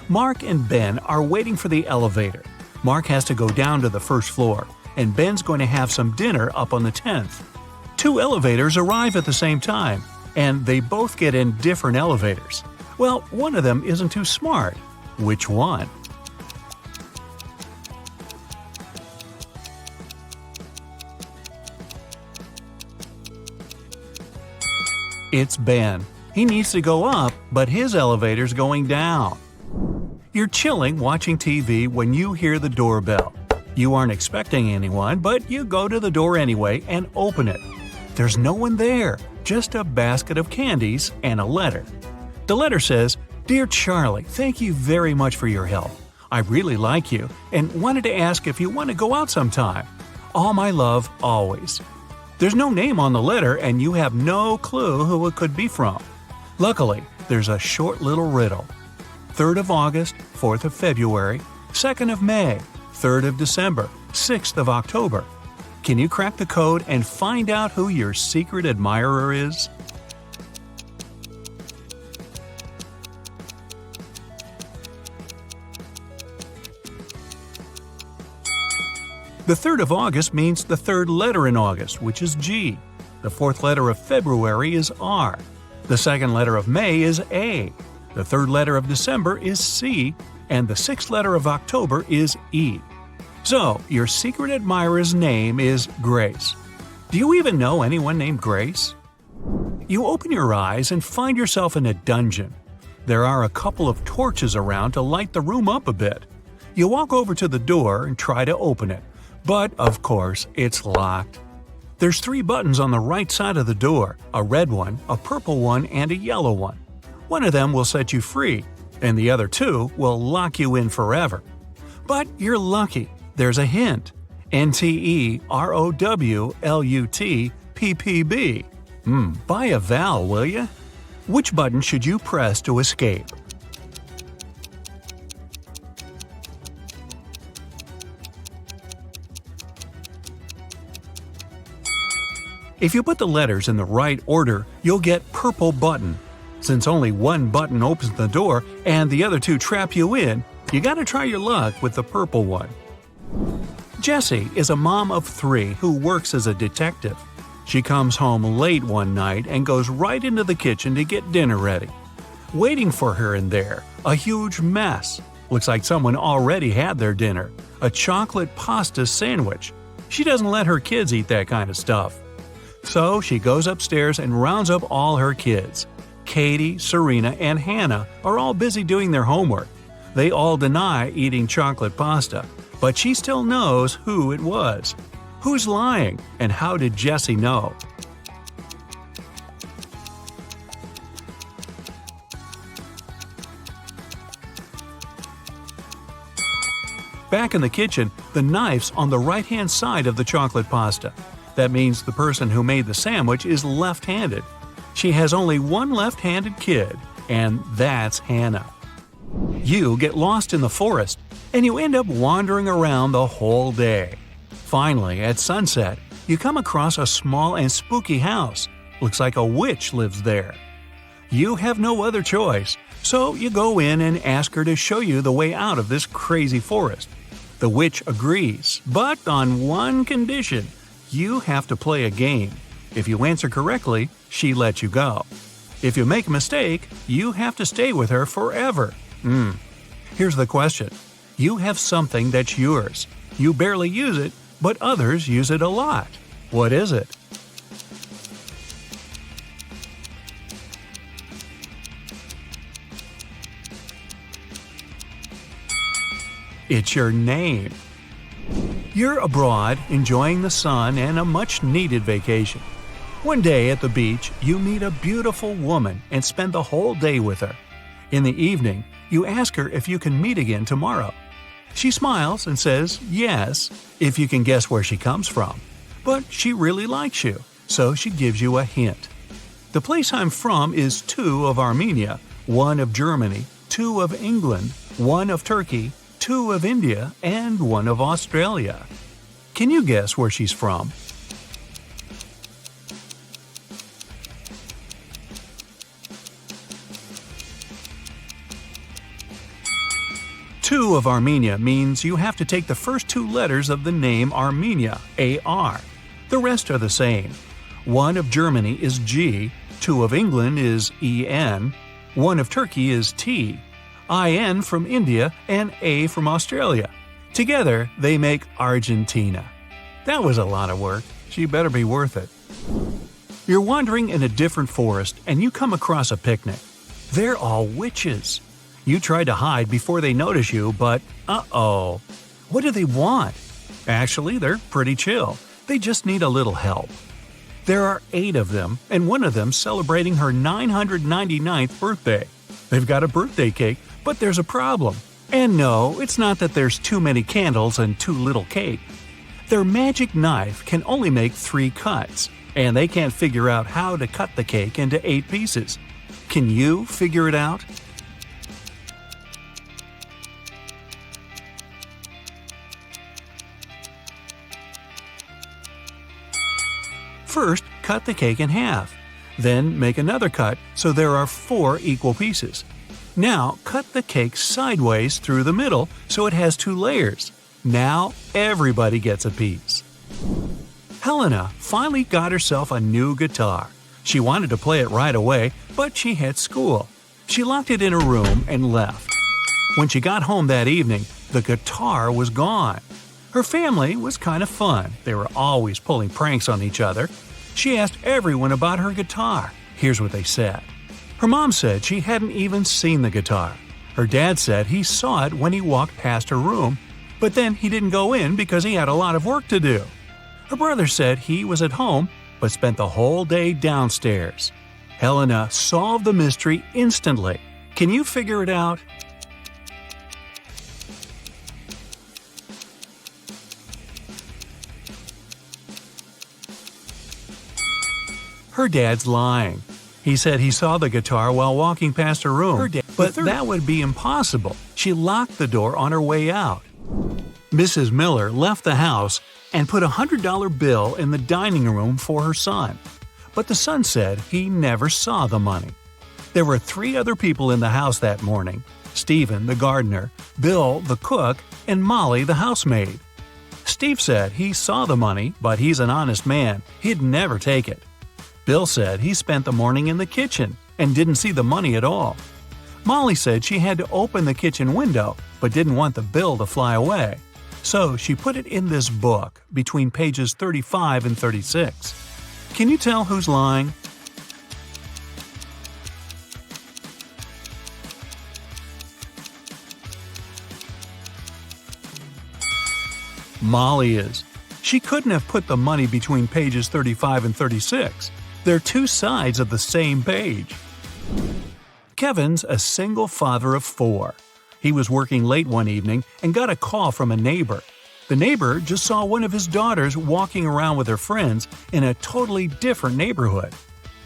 Mark and Ben are waiting for the elevator. Mark has to go down to the first floor, and Ben's going to have some dinner up on the 10th. Two elevators arrive at the same time, and they both get in different elevators. Well, one of them isn't too smart. Which one? It's Ben. He needs to go up, but his elevator's going down. You're chilling watching TV when you hear the doorbell. You aren't expecting anyone, but you go to the door anyway and open it. There's no one there, just a basket of candies and a letter. The letter says, "Dear Charlie, thank you very much for your help. I really like you and wanted to ask if you want to go out sometime. All my love, always." There's no name on the letter and you have no clue who it could be from. Luckily, there's a short little riddle. 3rd of August, 4th of February, 2nd of May, 3rd of December, 6th of October. Can you crack the code and find out who your secret admirer is? The 3rd of August means the third letter in August, which is G. The fourth letter of February is R. The second letter of May is A. The third letter of December is C. And the sixth letter of October is E. So, your secret admirer's name is Grace. Do you even know anyone named Grace? You open your eyes and find yourself in a dungeon. There are a couple of torches around to light the room up a bit. You walk over to the door and try to open it. But, of course, it's locked. There's 3 buttons on the right side of the door, a red one, a purple one, and a yellow one. One of them will set you free, and the other 2 will lock you in forever. But you're lucky. There's a hint. NTEROWLUTPPB. Buy a vowel, will ya? Which button should you press to escape? If you put the letters in the right order, you'll get purple button. Since only one button opens the door and the other two trap you in, you gotta try your luck with the purple one. Jessie is a mom of 3 who works as a detective. She comes home late one night and goes right into the kitchen to get dinner ready. Waiting for her in there, a huge mess. Looks like someone already had their dinner, a chocolate pasta sandwich. She doesn't let her kids eat that kind of stuff. So she goes upstairs and rounds up all her kids. Katie, Serena, and Hannah are all busy doing their homework. They all deny eating chocolate pasta, but she still knows who it was. Who's lying, and how did Jessie know? Back in the kitchen, the knife's on the right-hand side of the chocolate pasta. That means the person who made the sandwich is left-handed. She has only one left-handed kid, and that's Hannah. You get lost in the forest, and you end up wandering around the whole day. Finally, at sunset, you come across a small and spooky house. Looks like a witch lives there. You have no other choice, so you go in and ask her to show you the way out of this crazy forest. The witch agrees, but on one condition: you have to play a game. If you answer correctly, she lets you go. If you make a mistake, you have to stay with her forever. Here's the question. You have something that's yours. You barely use it, but others use it a lot. What is it? It's your name. You're abroad, enjoying the sun and a much-needed vacation. One day at the beach, you meet a beautiful woman and spend the whole day with her. In the evening, you ask her if you can meet again tomorrow. She smiles and says yes, if you can guess where she comes from. But she really likes you, so she gives you a hint. The place I'm from is 2 of Armenia, 1 of Germany, 2 of England, 1 of Turkey, 2 of India, and 1 of Australia. Can you guess where she's from? Two of Armenia means you have to take the first 2 letters of the name Armenia, A-R. The rest are the same. 1 of Germany is G, 2 of England is E-N, 1 of Turkey is T, I-N from India, and A from Australia. Together, they make Argentina. That was a lot of work. She better be worth it. You're wandering in a different forest and you come across a picnic. They're all witches. You try to hide before they notice you, but uh-oh. What do they want? Actually, they're pretty chill. They just need a little help. There are 8 of them, and one of them celebrating her 999th birthday. They've got a birthday cake, but there's a problem. And no, it's not that there's too many candles and too little cake. Their magic knife can only make 3 cuts, and they can't figure out how to cut the cake into 8 pieces. Can you figure it out? First, cut the cake in half. Then make another cut so there are 4 equal pieces. Now, cut the cake sideways through the middle so it has 2 layers. Now, everybody gets a piece. Helena finally got herself a new guitar. She wanted to play it right away, but she had school. She locked it in her room and left. When she got home that evening, the guitar was gone. Her family was kind of fun. They were always pulling pranks on each other. She asked everyone about her guitar. Here's what they said. Her mom said she hadn't even seen the guitar. Her dad said he saw it when he walked past her room, but then he didn't go in because he had a lot of work to do. Her brother said he was at home, but spent the whole day downstairs. Helena solved the mystery instantly. Can you figure it out? Her dad's lying. He said he saw the guitar while walking past her room, but that would be impossible. She locked the door on her way out. Mrs. Miller left the house and put a $100 bill in the dining room for her son. But the son said he never saw the money. There were 3 other people in the house that morning: Stephen, the gardener, Bill, the cook, and Molly, the housemaid. Steve said he saw the money, but he's an honest man. He'd never take it. Bill said he spent the morning in the kitchen and didn't see the money at all. Molly said she had to open the kitchen window, but didn't want the bill to fly away. So she put it in this book between pages 35 and 36. Can you tell who's lying? Molly is. She couldn't have put the money between pages 35 and 36. They're 2 sides of the same page. Kevin's a single father of 4. He was working late one evening and got a call from a neighbor. The neighbor just saw one of his daughters walking around with her friends in a totally different neighborhood.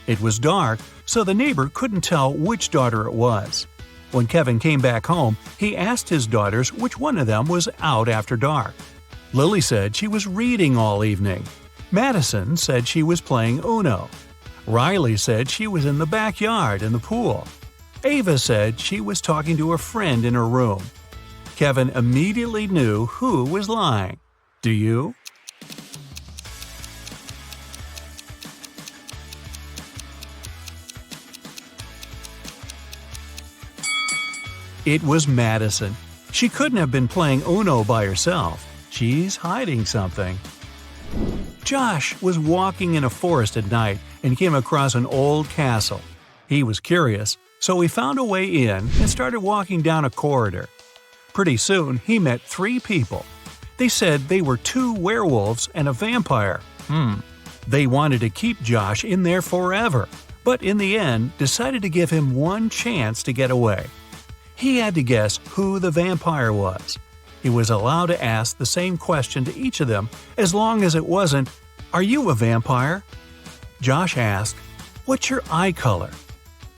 It was dark, so the neighbor couldn't tell which daughter it was. When Kevin came back home, he asked his daughters which one of them was out after dark. Lily said she was reading all evening. Madison said she was playing Uno. Riley said she was in the backyard in the pool. Ava said she was talking to a friend in her room. Kevin immediately knew who was lying. Do you? It was Madison. She couldn't have been playing Uno by herself. She's hiding something. Josh was walking in a forest at night and came across an old castle. He was curious, so he found a way in and started walking down a corridor. Pretty soon, he met 3 people. They said they were 2 werewolves and a vampire. They wanted to keep Josh in there forever, but in the end decided to give him one chance to get away. He had to guess who the vampire was. He was allowed to ask the same question to each of them as long as it wasn't, "Are you a vampire?" Josh asked, "What's your eye color?"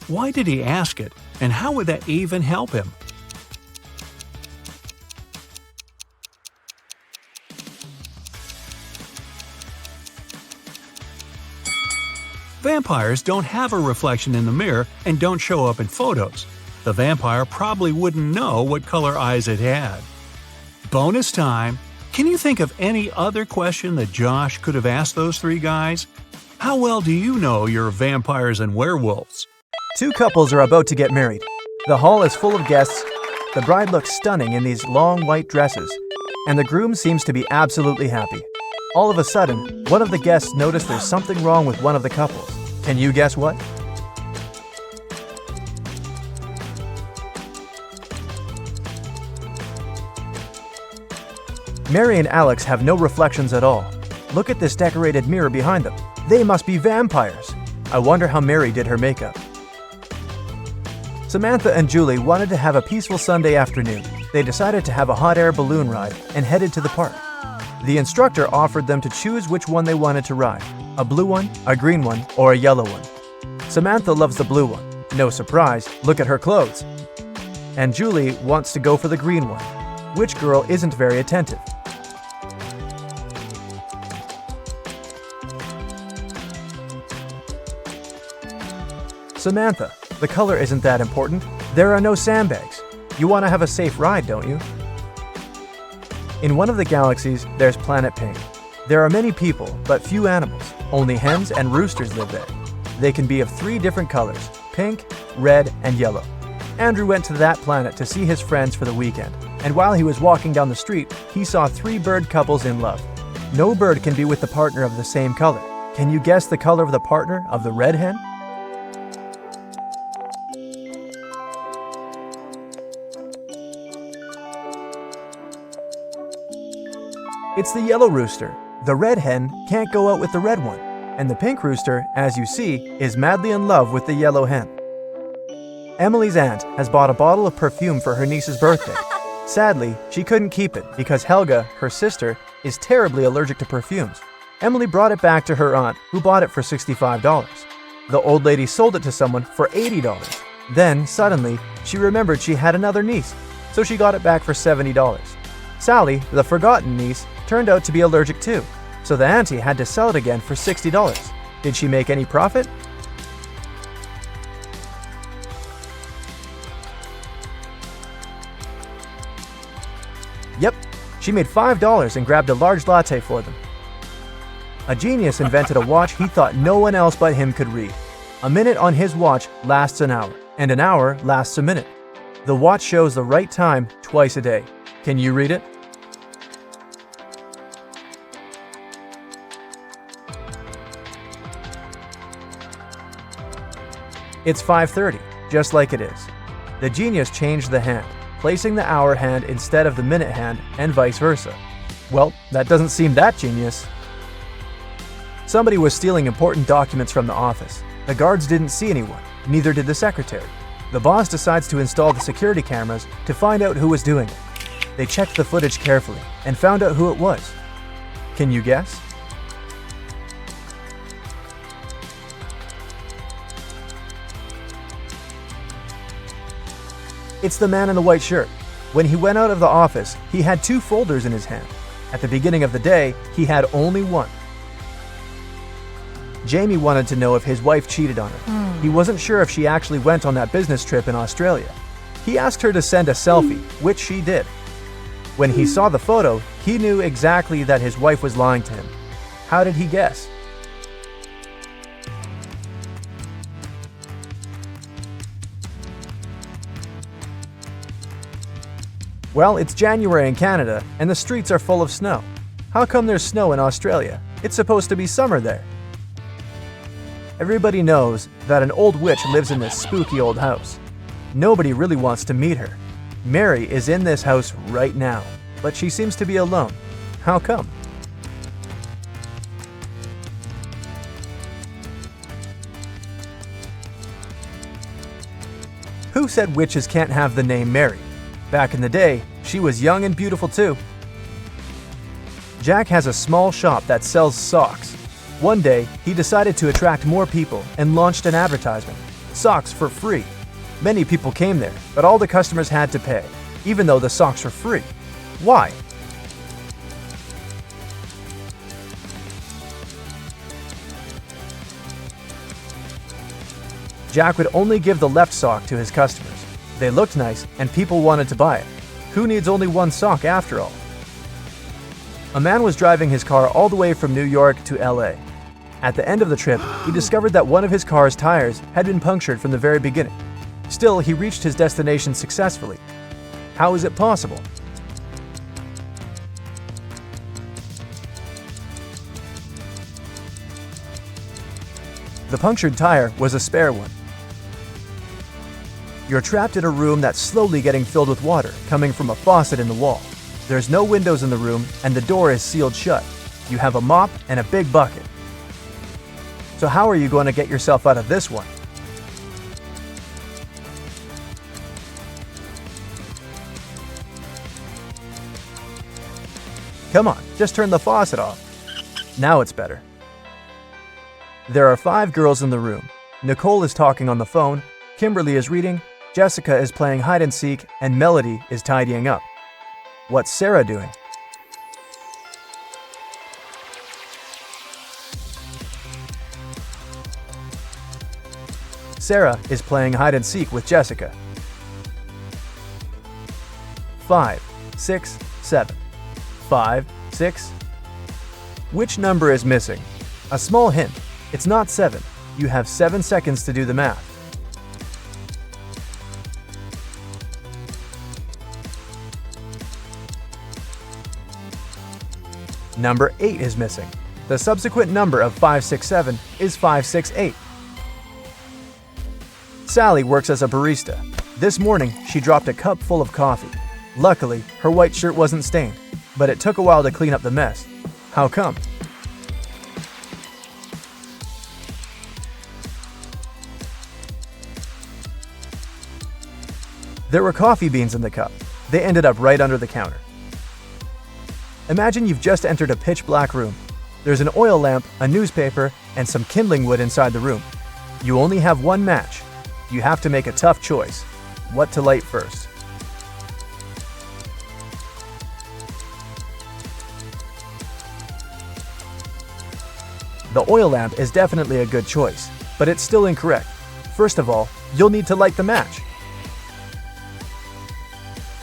Why did he ask it, and how would that even help him? Vampires don't have a reflection in the mirror and don't show up in photos. The vampire probably wouldn't know what color eyes it had. Bonus time! Can you think of any other question that Josh could have asked those 3 guys? How well do you know your vampires and werewolves? 2 couples are about to get married. The hall is full of guests. The bride looks stunning in these long white dresses, and the groom seems to be absolutely happy. All of a sudden, one of the guests noticed there's something wrong with one of the couples. Can you guess what? Mary and Alex have no reflections at all. Look at this decorated mirror behind them. They must be vampires. I wonder how Mary did her makeup. Samantha and Julie wanted to have a peaceful Sunday afternoon. They decided to have a hot air balloon ride and headed to the park. The instructor offered them to choose which one they wanted to ride, a blue one, a green one, or a yellow one. Samantha loves the blue one. No surprise, look at her clothes. And Julie wants to go for the green one. Which girl isn't very attentive? Samantha, the color isn't that important. There are no sandbags. You want to have a safe ride, don't you? In one of the galaxies, there's Planet Pink. There are many people, but few animals. Only hens and roosters live there. They can be of 3 different colors: pink, red, and yellow. Andrew went to that planet to see his friends for the weekend, and while he was walking down the street, he saw 3 bird couples in love. No bird can be with the partner of the same color. Can you guess the color of the partner of the red hen? It's the yellow rooster. The red hen can't go out with the red one, and the pink rooster, as you see, is madly in love with the yellow hen. Emily's aunt has bought a bottle of perfume for her niece's birthday. Sadly, she couldn't keep it because Helga, her sister, is terribly allergic to perfumes. Emily brought it back to her aunt, who bought it for $65. The old lady sold it to someone for $80. Then, suddenly, she remembered she had another niece, so she got it back for $70. Sally, the forgotten niece, turned out to be allergic too, so the auntie had to sell it again for $60. Did she make any profit? Yep, she made $5 and grabbed a large latte for them. A genius invented a watch he thought no one else but him could read. A minute on his watch lasts an hour, and an hour lasts a minute. The watch shows the right time twice a day. Can you read it? It's 5:30, just like it is. The genius changed the hand, placing the hour hand instead of the minute hand, and vice versa. Well, that doesn't seem that genius. Somebody was stealing important documents from the office. The guards didn't see anyone, neither did the secretary. The boss decides to install the security cameras to find out who was doing it. They checked the footage carefully and found out who it was. Can you guess? It's the man in the white shirt. When he went out of the office, he had 2 folders in his hand. At the beginning of the day, he had only one. Jamie wanted to know if his wife cheated on her. He wasn't sure if she actually went on that business trip in Australia. He asked her to send a selfie, which she did. When he saw the photo, he knew exactly that his wife was lying to him. How did he guess? Well, it's January in Canada, and the streets are full of snow. How come there's snow in Australia? It's supposed to be summer there. Everybody knows that an old witch lives in this spooky old house. Nobody really wants to meet her. Mary is in this house right now, but she seems to be alone. How come? Who said witches can't have the name Mary? Back in the day, she was young and beautiful too. Jack has a small shop that sells socks. One day, he decided to attract more people and launched an advertisement. Socks for free. Many people came there, but all the customers had to pay, even though the socks were free. Why? Jack would only give the left sock to his customers. They looked nice, and people wanted to buy it. Who needs only one sock after all? A man was driving his car all the way from New York to LA. At the end of the trip, he discovered that one of his car's tires had been punctured from the very beginning. Still, he reached his destination successfully. How is it possible? The punctured tire was a spare one. You're trapped in a room that's slowly getting filled with water coming from a faucet in the wall. There's no windows in the room and the door is sealed shut. You have a mop and a big bucket. So how are you going to get yourself out of this one? Come on, just turn the faucet off. Now it's better. There are 5 girls in the room. Nicole is talking on the phone, Kimberly is reading, Jessica is playing hide and seek, and Melody is tidying up. What's Sarah doing? Sarah is playing hide and seek with Jessica. 5, 6, 7. 5, 6. Which number is missing? A small hint. It's not 7. You have 7 seconds to do the math. Number 8 is missing. The subsequent number of 567 is 568. Sally works as a barista. This morning, she dropped a cup full of coffee. Luckily, her white shirt wasn't stained, but it took a while to clean up the mess. How come? There were coffee beans in the cup. They ended up right under the counter. Imagine you've just entered a pitch-black room. There's an oil lamp, a newspaper, and some kindling wood inside the room. You only have one match. You have to make a tough choice. What to light first? The oil lamp is definitely a good choice, but it's still incorrect. First of all, you'll need to light the match.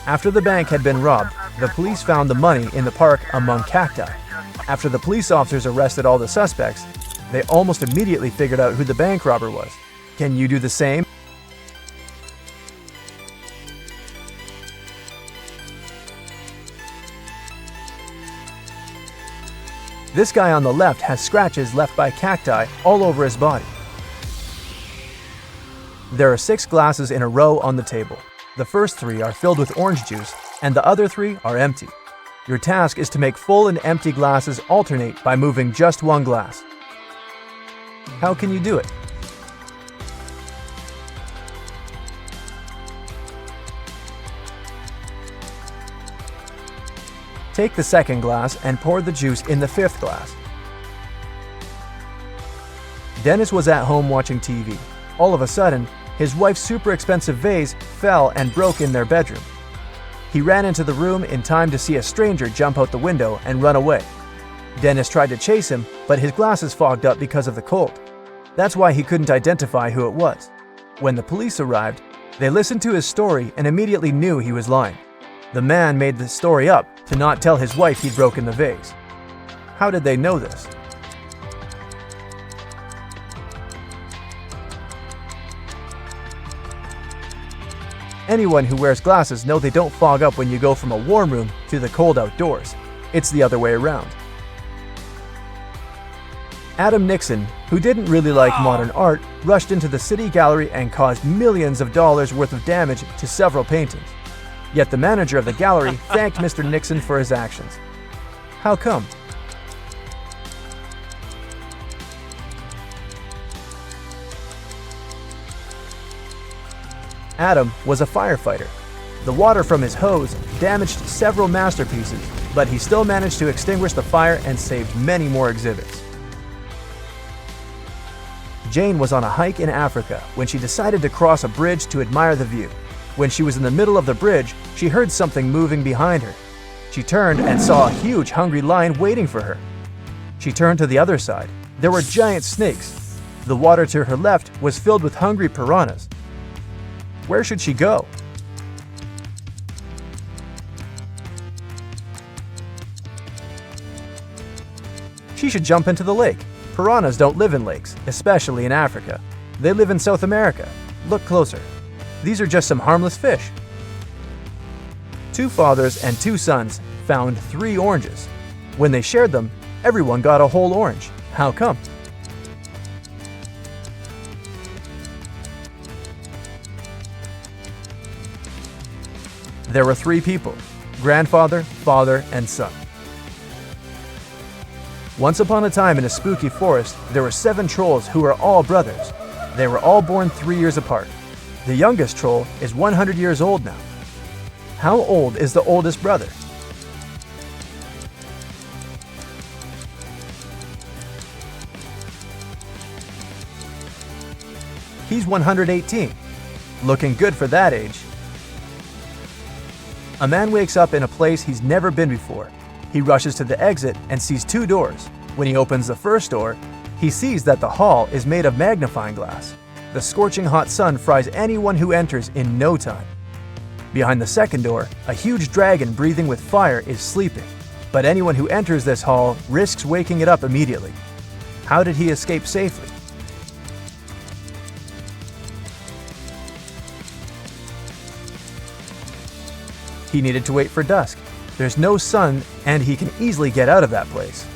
After the bank had been robbed, the police found the money in the park among cacti. After the police officers arrested all the suspects, they almost immediately figured out who the bank robber was. Can you do the same? This guy on the left has scratches left by cacti all over his body. There are 6 glasses in a row on the table. The first 3 are filled with orange juice, and the other 3 are empty. Your task is to make full and empty glasses alternate by moving just one glass. How can you do it? Take the second glass and pour the juice in the 5th glass. Dennis was at home watching TV. All of a sudden, his wife's super expensive vase fell and broke in their bedroom. He ran into the room in time to see a stranger jump out the window and run away. Dennis tried to chase him, but his glasses fogged up because of the cold. That's why he couldn't identify who it was. When the police arrived, they listened to his story and immediately knew he was lying. The man made the story up to not tell his wife he'd broken the vase. How did they know this? Anyone who wears glasses know they don't fog up when you go from a warm room to the cold outdoors. It's the other way around. Adam Nixon, who didn't really like modern art, rushed into the city gallery and caused millions of dollars worth of damage to several paintings. Yet the manager of the gallery thanked Mr. Nixon for his actions. How come? Adam was a firefighter. The water from his hose damaged several masterpieces, but he still managed to extinguish the fire and saved many more exhibits. Jane was on a hike in Africa when she decided to cross a bridge to admire the view. When she was in the middle of the bridge, she heard something moving behind her. She turned and saw a huge hungry lion waiting for her. She turned to the other side. There were giant snakes. The water to her left was filled with hungry piranhas. Where should she go? She should jump into the lake. Piranhas don't live in lakes, especially in Africa. They live in South America. Look closer. These are just some harmless fish. 2 fathers and 2 sons found 3 oranges. When they shared them, everyone got a whole orange. How come? There were 3 people: grandfather, father, and son. Once upon a time in a spooky forest, there were 7 trolls who were all brothers. They were all born 3 years apart. The youngest troll is 100 years old now. How old is the oldest brother? He's 118. Looking good for that age. A man wakes up in a place he's never been before. He rushes to the exit and sees 2 doors. When he opens the first door, he sees that the hall is made of magnifying glass. The scorching hot sun fries anyone who enters in no time. Behind the second door, a huge dragon breathing with fire is sleeping. But anyone who enters this hall risks waking it up immediately. How did he escape safely? He needed to wait for dusk. There's no sun, and he can easily get out of that place.